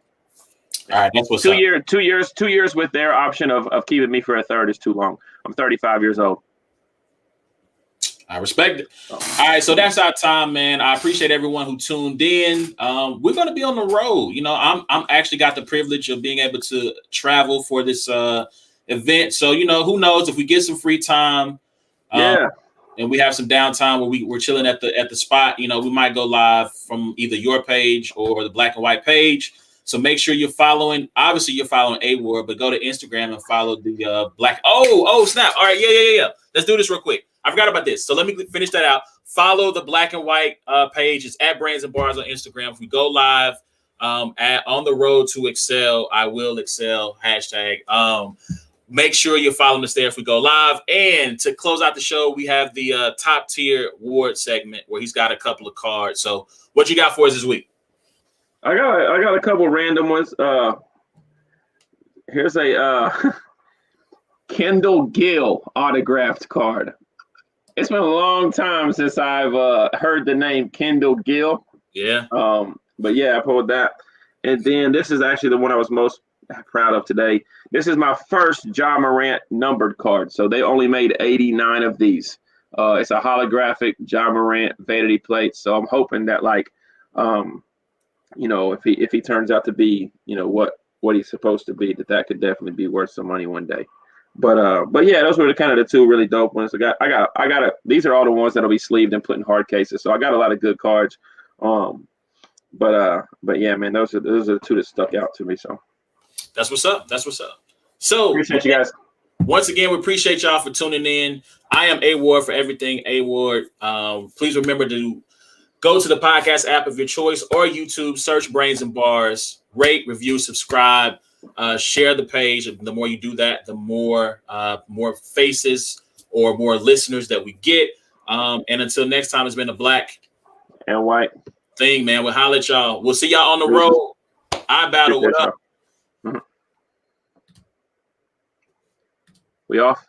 All right, that's what's 2 years with their option of keeping me for a third is too long. I'm 35 years old. I respect it. All right, so that's our time, man. I appreciate everyone who tuned in. We're going to be on the road. You know, I'm actually got the privilege of being able to travel for this event. So, you know, who knows if we get some free time, and we have some downtime where we're chilling at the spot. You know, we might go live from either your page or the Black and White page. So make sure you're following. Obviously, you're following A-War, but go to Instagram and follow the Black. Oh, snap. All right. Yeah. Let's do this real quick. I forgot about this. So let me finish that out. Follow the Black and White page. It's at Brains and Bars on Instagram. If we go live on the road to excel, I will excel #. Make sure you're following us there if we go live. And to close out the show, we have the top tier award segment where he's got a couple of cards. So what you got for us this week? I got a couple random ones. Here's a Kendall Gill autographed card. It's been a long time since I've heard the name Kendall Gill. Yeah. But yeah, I pulled that. And then this is actually the one I was most proud of today. This is my first Ja Morant numbered card. So they only made 89 of these. It's a holographic Ja Morant vanity plate. So I'm hoping that if he turns out to be, what he's supposed to be, that could definitely be worth some money one day. But yeah, those were the two really dope ones. These are all the ones that'll be sleeved and put in hard cases. So I got a lot of good cards. But yeah, man, those are the two that stuck out to me. So that's what's up. So appreciate you guys. Once again, we appreciate y'all for tuning in. I am A Ward for everything A Ward. Please remember to go to the podcast app of your choice or YouTube, search Brains and Bars, rate, review, subscribe, share the page. The more you do that, the more faces or more listeners that we get. And until next time, it's been a black and white thing, man. We'll holler at y'all. We'll see y'all on the road. I battle. What up? We off.